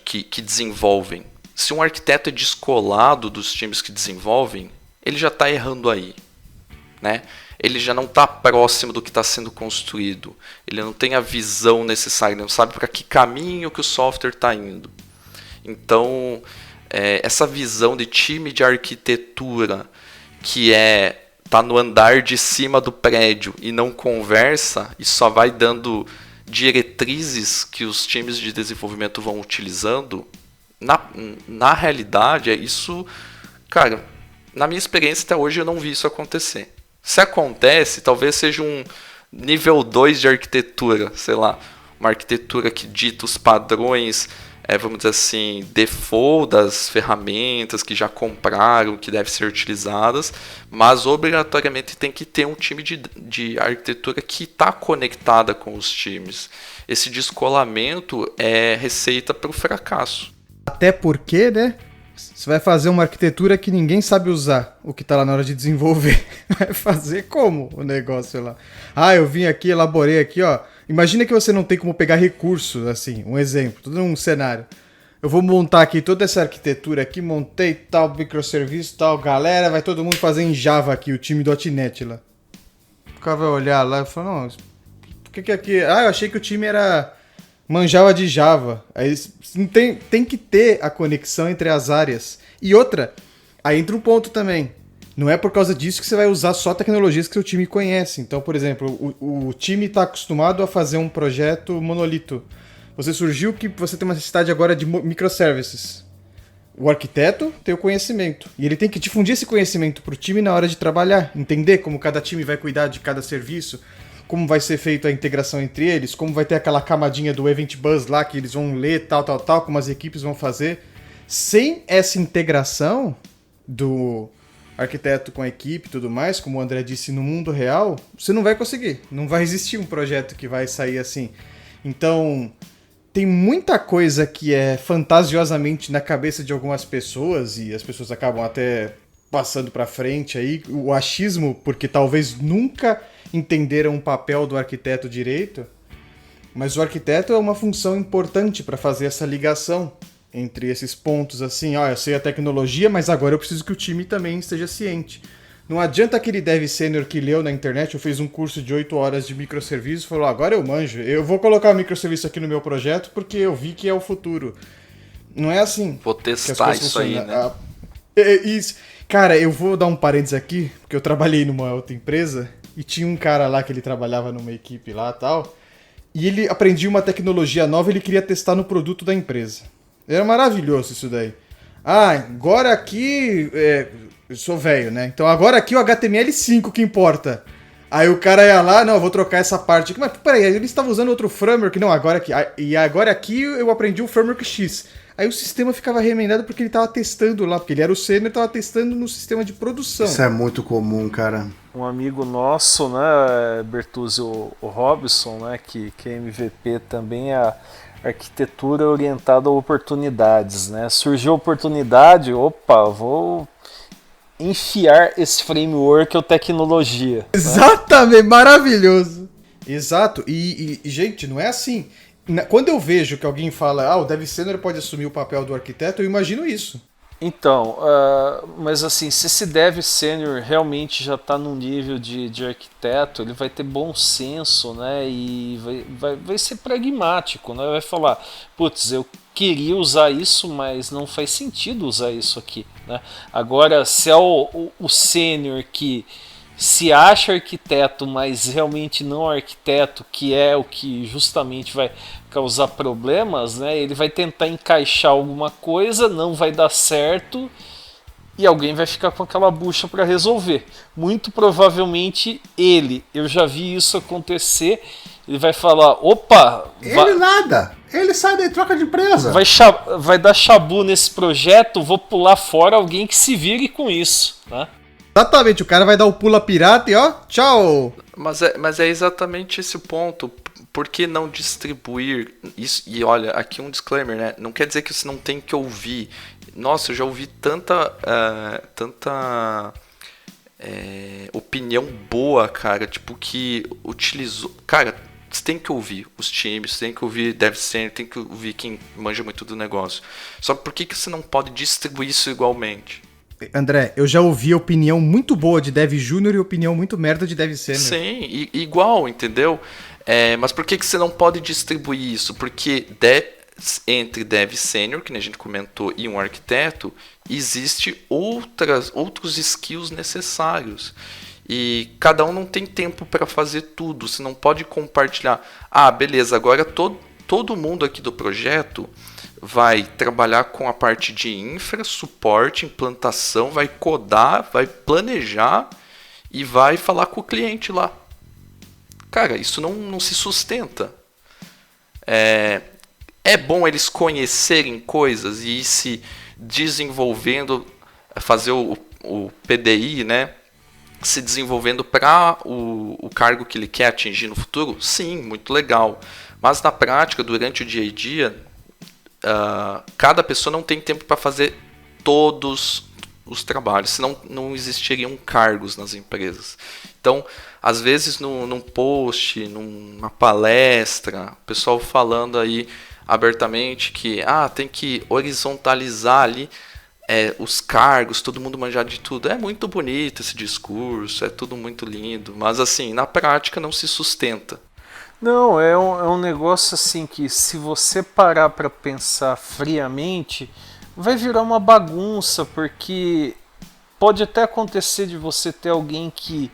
que desenvolvem. Se um arquiteto é descolado dos times que desenvolvem, ele já está errando aí, né? Ele já não está próximo do que está sendo construído. Ele não tem a visão necessária, ele não sabe para que caminho que o software está indo. Então, essa visão de time de arquitetura que tá no andar de cima do prédio e não conversa e só vai dando diretrizes que os times de desenvolvimento vão utilizando, na realidade, isso, cara, na minha experiência até hoje eu não vi isso acontecer. Se acontece, talvez seja um nível 2 de arquitetura, sei lá, uma arquitetura que dita os padrões, vamos dizer assim, default das ferramentas que já compraram, que devem ser utilizadas, mas obrigatoriamente tem que ter um time de arquitetura que está conectada com os times. Esse descolamento é receita para o fracasso. Até porque, né? Você vai fazer uma arquitetura que ninguém sabe usar, o que está lá na hora de desenvolver. Vai fazer como o negócio lá? Eu vim aqui, elaborei aqui, ó. Imagina que você não tem como pegar recursos, assim, um exemplo, todo um cenário. Eu vou montar aqui toda essa arquitetura aqui, montei tal microserviço, tal galera, vai todo mundo fazer em Java aqui, o time .NET lá. O cara vai olhar lá e falar, não, por que aqui... eu achei que o time manjava de Java. Aí tem que ter a conexão entre as áreas. E outra, aí entra um ponto também. Não é por causa disso que você vai usar só tecnologias que seu time conhece. Então, por exemplo, o time está acostumado a fazer um projeto monolito. Você surgiu que você tem uma necessidade agora de microservices. O arquiteto tem o conhecimento. E ele tem que difundir esse conhecimento para o time na hora de trabalhar. Entender como cada time vai cuidar de cada serviço. Como vai ser feita a integração entre eles. Como vai ter aquela camadinha do Event Bus lá que eles vão ler, tal, como as equipes vão fazer. Sem essa integração arquiteto com a equipe e tudo mais, como o André disse, no mundo real, você não vai conseguir. Não vai existir um projeto que vai sair assim. Então, tem muita coisa que é fantasiosamente na cabeça de algumas pessoas, e as pessoas acabam até passando pra frente aí, o achismo, porque talvez nunca entenderam o papel do arquiteto direito, mas o arquiteto é uma função importante para fazer essa ligação entre esses pontos, assim, eu sei a tecnologia, mas agora eu preciso que o time também esteja ciente. Não adianta aquele dev sênior que leu na internet, eu fiz um curso de 8 horas de microserviços, falou, agora eu manjo, eu vou colocar o microserviço aqui no meu projeto porque eu vi que é o futuro. Não é assim. Vou testar isso aí, né? Isso. Cara, eu vou dar um parênteses aqui, porque eu trabalhei numa outra empresa e tinha um cara lá que ele trabalhava numa equipe lá e tal, e ele aprendia uma tecnologia nova e ele queria testar no produto da empresa. Era maravilhoso isso daí. Agora aqui... eu sou velho, né? Então agora aqui o HTML5 que importa. Aí o cara ia lá, não, eu vou trocar essa parte aqui. Mas peraí, ele estava usando outro framework. Não, agora aqui. E agora aqui eu aprendi o framework X. Aí o sistema ficava remendado porque ele estava testando lá. Porque ele era o sênior e estava testando no sistema de produção. Isso é muito comum, cara. Um amigo nosso, né, Bertuzzi, o Robson, né, que é MVP também, a arquitetura orientada a oportunidades, né? Surgiu a oportunidade, vou enfiar esse framework ou tecnologia. Exatamente, né? Maravilhoso. Exato, e gente, não é assim. Quando eu vejo que alguém fala, o dev sênior pode assumir o papel do arquiteto, eu imagino isso. Então, mas assim, se esse dev sênior realmente já está num nível de arquiteto, ele vai ter bom senso, né, e vai ser pragmático, né, vai falar, putz, eu queria usar isso, mas não faz sentido usar isso aqui, né. Agora, se é o sênior que se acha arquiteto, mas realmente não é arquiteto, que é o que justamente vai causar problemas, né? Ele vai tentar encaixar alguma coisa, não vai dar certo e alguém vai ficar com aquela bucha para resolver. Muito provavelmente eu já vi isso acontecer, ele vai falar, Ele sai daí, troca de empresa. Vai dar chabu nesse projeto, vou pular fora, alguém que se vire com isso, né? Exatamente, o cara vai dar o pula pirata e tchau! Mas é exatamente esse o ponto. Por que não distribuir isso? E olha, aqui um disclaimer, né? Não quer dizer que você não tem que ouvir. Nossa, eu já ouvi tanta opinião boa, cara, tipo, que utilizou... Cara, você tem que ouvir os times, você tem que ouvir dev sênior, tem que ouvir quem manja muito do negócio. Só que por que você não pode distribuir isso igualmente? André, eu já ouvi opinião muito boa de dev júnior e opinião muito merda de dev sênior. Sim, igual, entendeu? Mas por que você não pode distribuir isso? Porque entre dev sênior, que a gente comentou, e um arquiteto, existe outros skills necessários. E cada um não tem tempo para fazer tudo. Você não pode compartilhar. Beleza, agora todo mundo aqui do projeto vai trabalhar com a parte de infra, suporte, implantação, vai codar, vai planejar e vai falar com o cliente lá. Cara, isso não se sustenta. É bom eles conhecerem coisas e ir se desenvolvendo, fazer o PDI, né? Se desenvolvendo para o cargo que ele quer atingir no futuro. Sim, muito legal. Mas na prática, durante o dia a dia, cada pessoa não tem tempo para fazer todos os trabalhos, senão não existiriam cargos nas empresas. Então, às vezes num post, numa palestra, o pessoal falando aí abertamente que tem que horizontalizar ali os cargos, todo mundo manjar de tudo. É muito bonito esse discurso, é tudo muito lindo, mas assim, na prática não se sustenta. Não, é um negócio assim que, se você parar para pensar friamente, vai virar uma bagunça, porque pode até acontecer de você ter alguém que,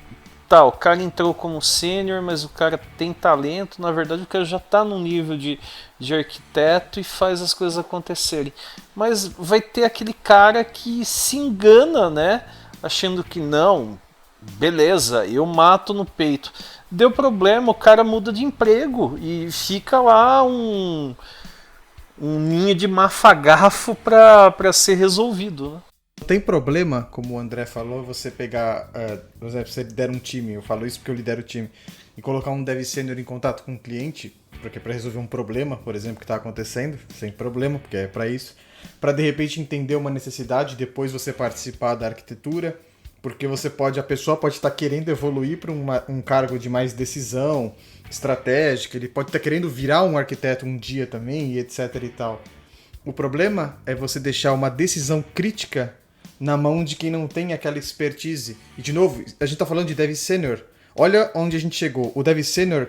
o cara entrou como sênior, mas o cara tem talento, na verdade o cara já está no nível de arquiteto e faz as coisas acontecerem. Mas vai ter aquele cara que se engana, né, achando que não, beleza, eu mato no peito. Deu problema, o cara muda de emprego e fica lá um ninho de mafagafo para ser resolvido, né? Não tem problema, como o André falou, você pegar, por exemplo, você lidera um time, eu falo isso porque eu lidero o time, e colocar um dev sênior em contato com um cliente, porque para resolver um problema, por exemplo, que está acontecendo, sem problema, porque é para isso, para de repente entender uma necessidade, depois você participar da arquitetura, porque a pessoa pode estar querendo evoluir para um cargo de mais decisão estratégica, ele pode estar querendo virar um arquiteto um dia também, e etc e tal. O problema é você deixar uma decisão crítica na mão de quem não tem aquela expertise. E, de novo, a gente tá falando de dev sênior. Olha onde a gente chegou. O dev sênior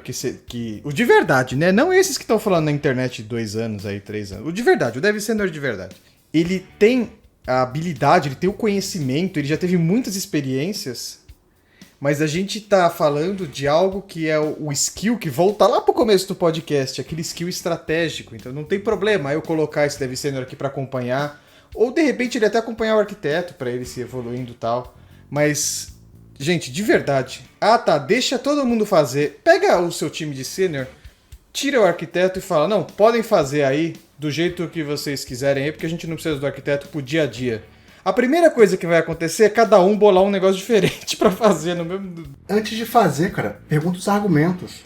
o de verdade, né? Não esses que estão falando na internet 2 anos, aí 3 anos. O de verdade, o dev sênior de verdade. Ele tem a habilidade, ele tem o conhecimento, ele já teve muitas experiências, mas a gente tá falando de algo que é o skill que volta lá pro começo do podcast, aquele skill estratégico. Então não tem problema eu colocar esse dev sênior aqui para acompanhar. Ou, de repente, ele até acompanhar o arquiteto para ele se evoluindo e tal. Mas, gente, de verdade. Deixa todo mundo fazer. Pega o seu time de sênior, tira o arquiteto e fala, não, podem fazer aí do jeito que vocês quiserem aí, porque a gente não precisa do arquiteto pro dia a dia. A primeira coisa que vai acontecer é cada um bolar um negócio diferente para fazer no mesmo... Antes de fazer, cara, pergunta os argumentos.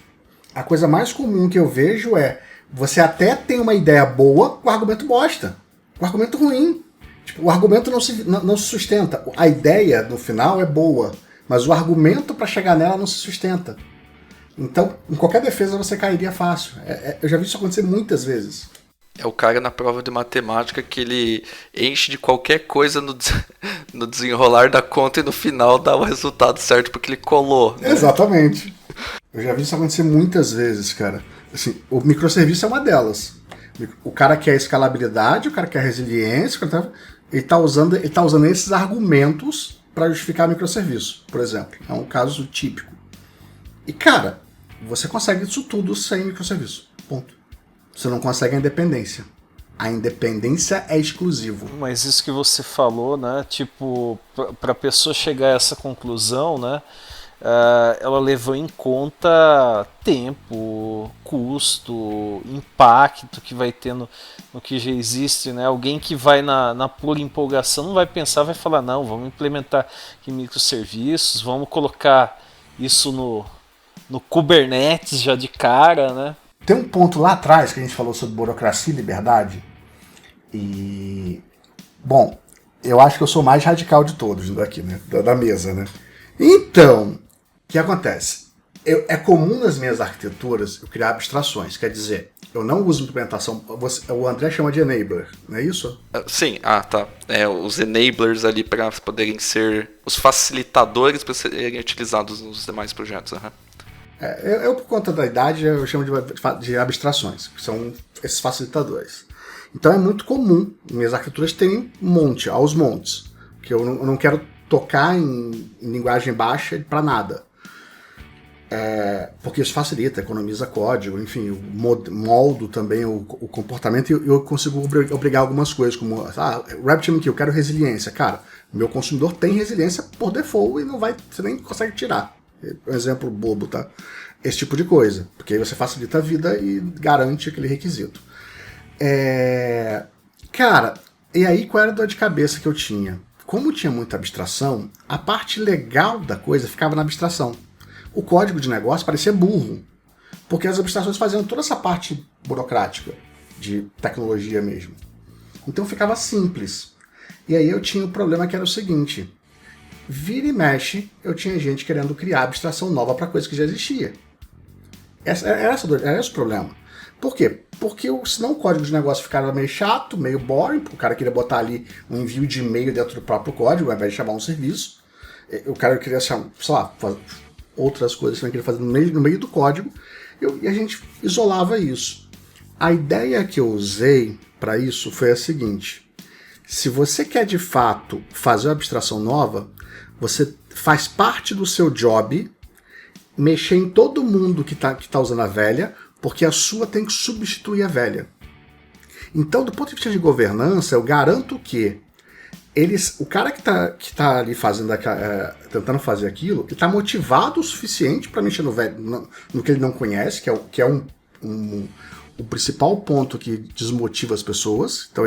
A coisa mais comum que eu vejo é, você até tem uma ideia boa com argumento bosta. O argumento ruim. Tipo, o argumento não se sustenta. A ideia, no final, é boa, mas o argumento para chegar nela não se sustenta. Então, em qualquer defesa você cairia fácil. Eu já vi isso acontecer muitas vezes. É o cara na prova de matemática que ele enche de qualquer coisa no desenrolar da conta e no final dá o resultado certo porque ele colou. Né? Exatamente. Eu já vi isso acontecer muitas vezes, cara. Assim, o microserviço é uma delas. O cara quer escalabilidade, o cara quer resiliência, ele tá usando esses argumentos para justificar microserviço, por exemplo. É um caso típico. E, cara, você consegue isso tudo sem microserviço. Ponto. Você não consegue a independência. A independência é exclusivo. Mas isso que você falou, né? Tipo, para a pessoa chegar a essa conclusão, né? Ela levou em conta tempo, custo, impacto que vai ter no que já existe, né? Alguém que vai na pura empolgação não vai pensar, vai falar, não, vamos implementar em microserviços, vamos colocar isso no Kubernetes já de cara, né? Tem um ponto lá atrás que a gente falou sobre burocracia e liberdade e... Bom, eu acho que eu sou o mais radical de todos daqui, né? Da mesa, né? Então, o que acontece? É comum nas minhas arquiteturas eu criar abstrações, quer dizer, eu não uso implementação, o André chama de enabler, não é isso? Sim, tá. Os enablers ali para poderem ser os facilitadores para serem utilizados nos demais projetos. Uhum. Eu, por conta da idade, eu chamo de abstrações, que são esses facilitadores. Então é muito comum, minhas arquiteturas terem aos montes, que eu não quero tocar em linguagem baixa para nada. Porque isso facilita, economiza código, enfim, eu moldo também o comportamento e eu consigo obrigar algumas coisas, como RabbitMQ, eu quero resiliência. Cara, o meu consumidor tem resiliência por default e você nem consegue tirar. Um exemplo bobo, tá? Esse tipo de coisa, porque aí você facilita a vida e garante aquele requisito. Cara, e aí qual era a dor de cabeça que eu tinha? Como tinha muita abstração, a parte legal da coisa ficava na abstração. O código de negócio parecia burro, porque as abstrações faziam toda essa parte burocrática, de tecnologia mesmo. Então ficava simples. E aí eu tinha o problema que era o seguinte: vira e mexe, eu tinha gente querendo criar abstração nova para coisa que já existia. Era esse o problema. Por quê? Porque senão o código de negócio ficava meio chato, meio boring, porque o cara queria botar ali um envio de e-mail dentro do próprio código, ao invés de chamar um serviço. O cara queria, sei lá, fazer outras coisas que ele queria fazer no meio do código, e a gente isolava isso. A ideia que eu usei para isso foi a seguinte: se você quer de fato fazer uma abstração nova, você faz parte do seu job mexer em todo mundo que tá usando a velha, porque a sua tem que substituir a velha. Então, do ponto de vista de governança, eu garanto que o cara que tá ali tentando fazer aquilo, ele tá motivado o suficiente para mexer no velho, no que ele não conhece, que é o principal ponto que desmotiva as pessoas. Então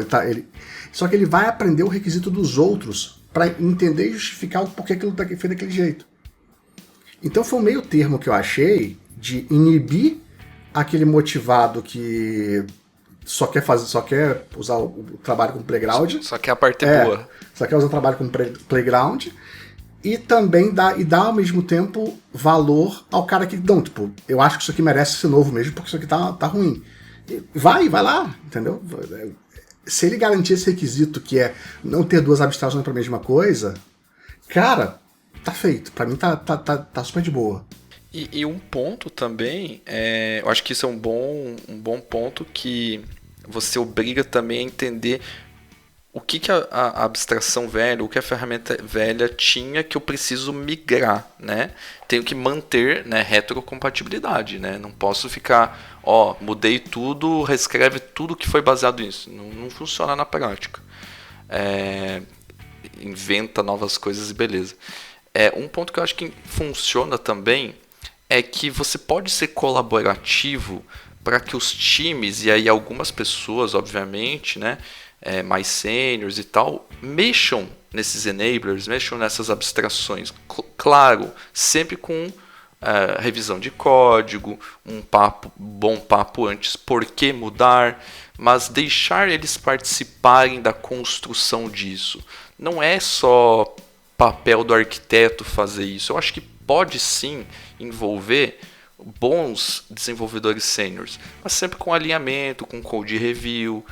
só que ele vai aprender o requisito dos outros para entender e justificar o porquê aquilo foi daquele jeito. Então foi um meio termo que eu achei de inibir aquele motivado que só quer usar o trabalho como playground. Só quer a parte boa. Só quer usar o trabalho como playground. E também dá ao mesmo tempo valor ao cara que, não, tipo, eu acho que isso aqui merece ser novo mesmo, porque isso aqui tá ruim. E vai lá, entendeu? Se ele garantir esse requisito que é não ter duas abstrações para a mesma coisa, cara, tá feito. Pra mim tá super de boa. E um ponto também, eu acho que isso é um bom ponto, que você obriga também a entender o que a abstração velha, o que a ferramenta velha tinha que eu preciso migrar, né? Tenho que manter, né, retrocompatibilidade, né? Não posso ficar, mudei tudo, reescreve tudo que foi baseado nisso. Não funciona na prática. Inventa novas coisas e beleza. Um ponto que eu acho que funciona também é que você pode ser colaborativo para que os times, e aí algumas pessoas, obviamente, né, mais sêniores e tal, mexam nesses enablers, mexam nessas abstrações. Claro, sempre com revisão de código, bom papo antes, por que mudar, mas deixar eles participarem da construção disso. Não é só papel do arquiteto fazer isso. Eu acho que pode sim envolver bons desenvolvedores sêniores, mas sempre com alinhamento, com code review,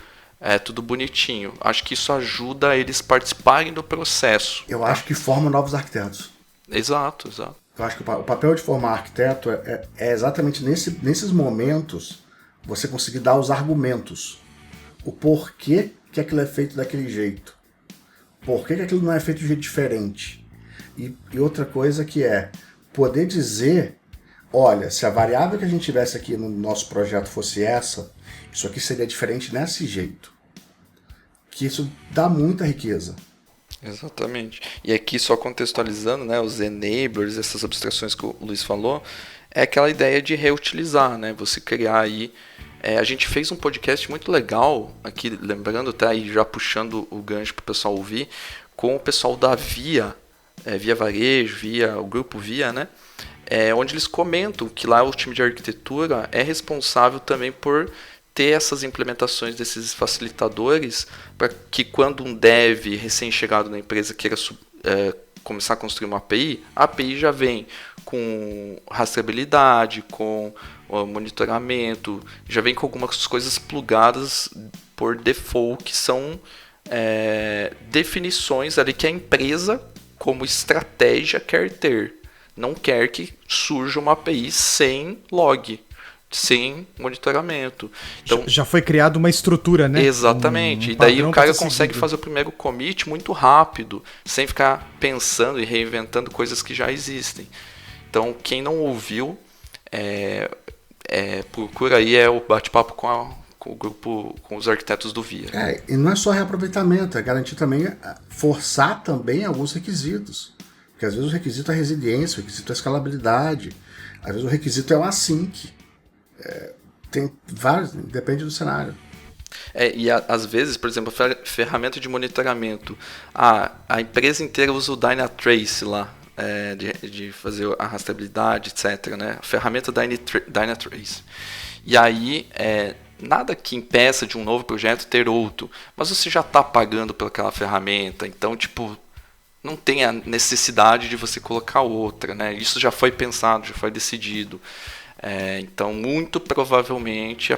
tudo bonitinho. Acho que isso ajuda eles participarem do processo. Eu acho que forma novos arquitetos. Exato. Eu acho que o papel de formar arquiteto é exatamente nesses momentos você conseguir dar os argumentos. O porquê que aquilo é feito daquele jeito. Por que aquilo não é feito de um jeito diferente? E outra coisa que é poder dizer, olha, se a variável que a gente tivesse aqui no nosso projeto fosse essa, isso aqui seria diferente desse jeito. Que isso dá muita riqueza. Exatamente. E aqui só contextualizando, né, os enablers, essas abstrações que o Luiz falou, é aquela ideia de reutilizar, né? Você criar aí... a gente fez um podcast muito legal, aqui lembrando, tá aí já puxando o gancho para o pessoal ouvir, com o pessoal da Via, Via Varejo, o grupo Via, né? Onde eles comentam que lá o time de arquitetura é responsável também por ter essas implementações desses facilitadores, para que quando um dev recém-chegado na empresa queira começar a construir uma API, a API já vem com rastreabilidade, com monitoramento, já vem com algumas coisas plugadas por default, que são definições ali que a empresa, como estratégia, quer ter. Não quer que surja uma API sem log, sem monitoramento. Então, já foi criada uma estrutura, né? Exatamente. E daí o cara consegue fazer o primeiro commit muito rápido, sem ficar pensando e reinventando coisas que já existem. Então, quem não ouviu, procura aí o bate-papo com o grupo, com os arquitetos do VIA. E não é só reaproveitamento, é garantir também, forçar também alguns requisitos. Porque às vezes o requisito é resiliência, o requisito é escalabilidade, às vezes o requisito é o async. Tem vários, depende do cenário. E às vezes, por exemplo, a ferramenta de monitoramento, a empresa inteira usa o Dynatrace lá, de fazer a rastreabilidade, etc. Né? A ferramenta Dynatrace. E aí, nada que impeça de um novo projeto ter outro, mas você já está pagando pelaquela ferramenta, então, tipo, não tem a necessidade de você colocar outra, né? Isso já foi pensado, já foi decidido. Então, muito provavelmente,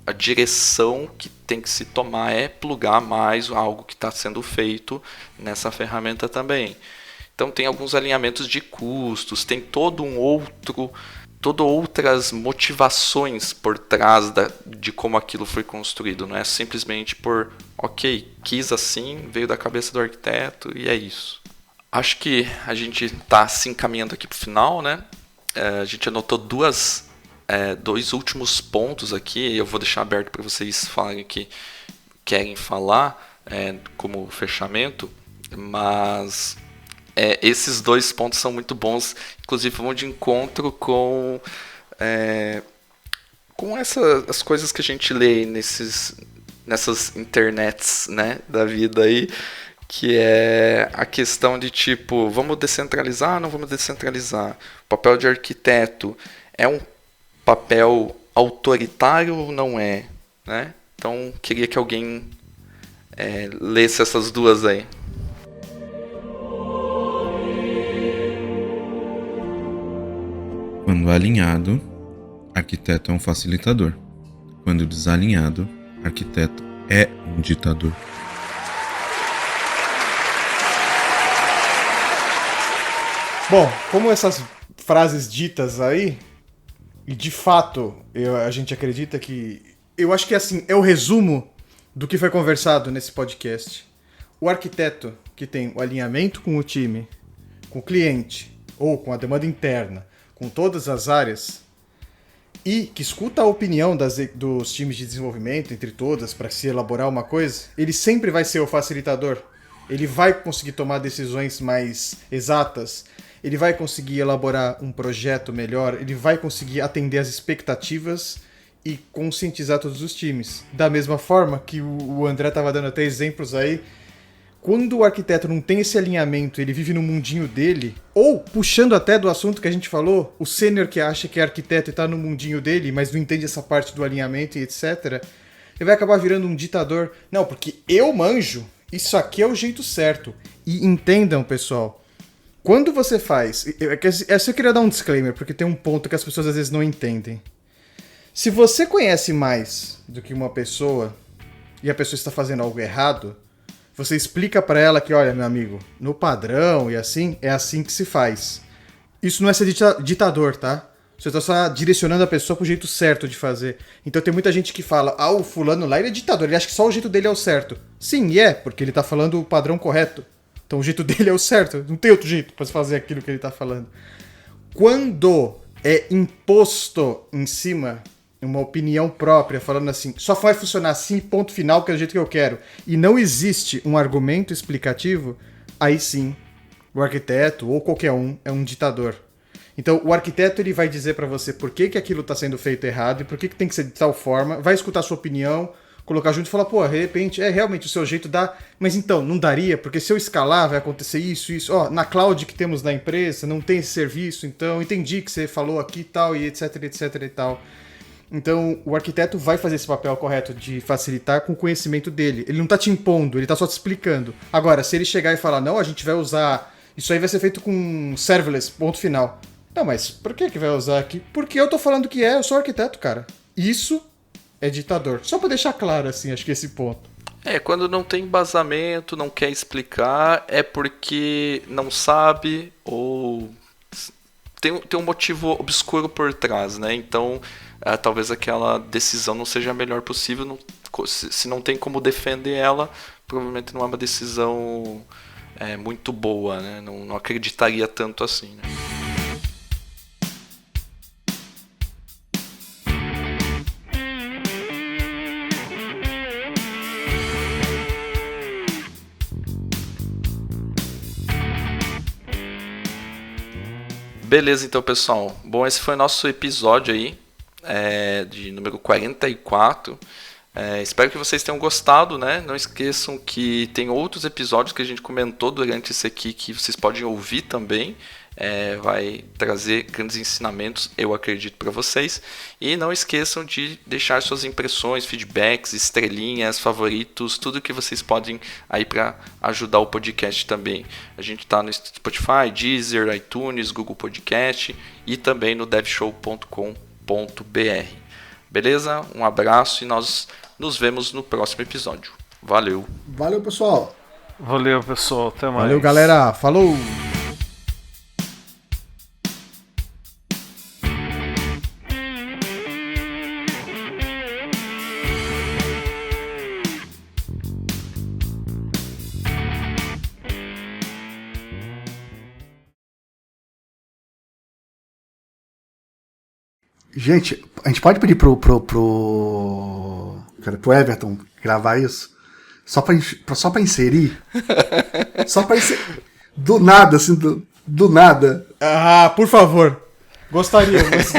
a direção que tem que se tomar é plugar mais algo que está sendo feito nessa ferramenta também. Então, tem alguns alinhamentos de custos, tem outras motivações por trás de como aquilo foi construído. Não é simplesmente por, quis assim, veio da cabeça do arquiteto e é isso. Acho que a gente está se encaminhando aqui para o final, né? A gente anotou dois últimos pontos aqui, eu vou deixar aberto para vocês falarem o que querem falar como fechamento, mas esses dois pontos são muito bons, inclusive vão de encontro com com as coisas que a gente lê nessas internets, né, da vida aí, que é a questão de tipo, vamos descentralizar, não vamos descentralizar? O papel de arquiteto é um papel autoritário ou não é, né? Então, queria que alguém lesse essas duas aí. Quando alinhado, arquiteto é um facilitador. Quando desalinhado, arquiteto é um ditador. Bom, como essas frases ditas aí, e de fato a gente acredita que... Eu acho que assim, é o resumo do que foi conversado nesse podcast. O arquiteto que tem o alinhamento com o time, com o cliente, ou com a demanda interna, com todas as áreas, e que escuta a opinião dos times de desenvolvimento, entre todas, para se elaborar uma coisa, ele sempre vai ser o facilitador. Ele vai conseguir tomar decisões mais exatas, ele vai conseguir elaborar um projeto melhor, ele vai conseguir atender às expectativas e conscientizar todos os times. Da mesma forma que o André estava dando até exemplos aí, quando o arquiteto não tem esse alinhamento, ele vive no mundinho dele, ou puxando até do assunto que a gente falou, o sênior que acha que é arquiteto e está no mundinho dele, mas não entende essa parte do alinhamento e etc., ele vai acabar virando um ditador. Não, porque eu manjo, isso aqui é o jeito certo. E entendam, pessoal, quando você faz... Essa eu queria dar um disclaimer, porque tem um ponto que as pessoas às vezes não entendem. Se você conhece mais do que uma pessoa, e a pessoa está fazendo algo errado, você explica pra ela que, olha, meu amigo, no padrão e assim, é assim que se faz. Isso não é ser ditador, tá? Você tá só direcionando a pessoa pro jeito certo de fazer. Então tem muita gente que fala, o fulano lá, ele é ditador, ele acha que só o jeito dele é o certo. Sim, porque ele tá falando o padrão correto. Então o jeito dele é o certo, não tem outro jeito pra fazer aquilo que ele tá falando. Quando é imposto em cima... uma opinião própria, falando assim, só vai funcionar assim, ponto final, que é do jeito que eu quero, e não existe um argumento explicativo, aí sim, o arquiteto, ou qualquer um, é um ditador. Então, o arquiteto ele vai dizer pra você por que aquilo tá sendo feito errado, e por que tem que ser de tal forma, vai escutar a sua opinião, colocar junto e falar, pô, de repente, realmente o seu jeito dá, mas então, não daria, porque se eu escalar vai acontecer isso, na cloud que temos na empresa, não tem esse serviço, então, entendi que você falou aqui e tal, e etc e tal. Então, o arquiteto vai fazer esse papel correto de facilitar com o conhecimento dele. Ele não está te impondo, ele está só te explicando. Agora, se ele chegar e falar, não, a gente vai usar... Isso aí vai ser feito com serverless, ponto final. Não, mas por que vai usar aqui? Porque eu tô falando que eu sou arquiteto, cara. Isso é ditador. Só para deixar claro, assim, acho que esse ponto. Quando não tem embasamento, não quer explicar, é porque não sabe ou tem um motivo obscuro por trás, né? Então... talvez aquela decisão não seja a melhor possível, se não tem como defender ela, provavelmente não é uma decisão muito boa, né? Não acreditaria tanto assim, né? Beleza, então, pessoal. Bom, esse foi o nosso episódio aí. De número 44. Espero que vocês tenham gostado, né? Não esqueçam que tem outros episódios que a gente comentou durante esse aqui que vocês podem ouvir também. Vai trazer grandes ensinamentos, eu acredito, para vocês. E não esqueçam de deixar suas impressões, feedbacks, estrelinhas, favoritos, tudo que vocês podem aí para ajudar o podcast também. A gente está no Spotify, Deezer, iTunes, Google Podcast e também no devshow.com.br. Beleza? Um abraço e nós nos vemos no próximo episódio. Valeu! Valeu, pessoal! Valeu, pessoal. Até mais. Valeu, galera! Falou! Gente, a gente pode pedir pro Everton gravar isso? Só pra inserir? Só pra inserir. Do nada, assim, do nada. Por favor. Gostaríamos.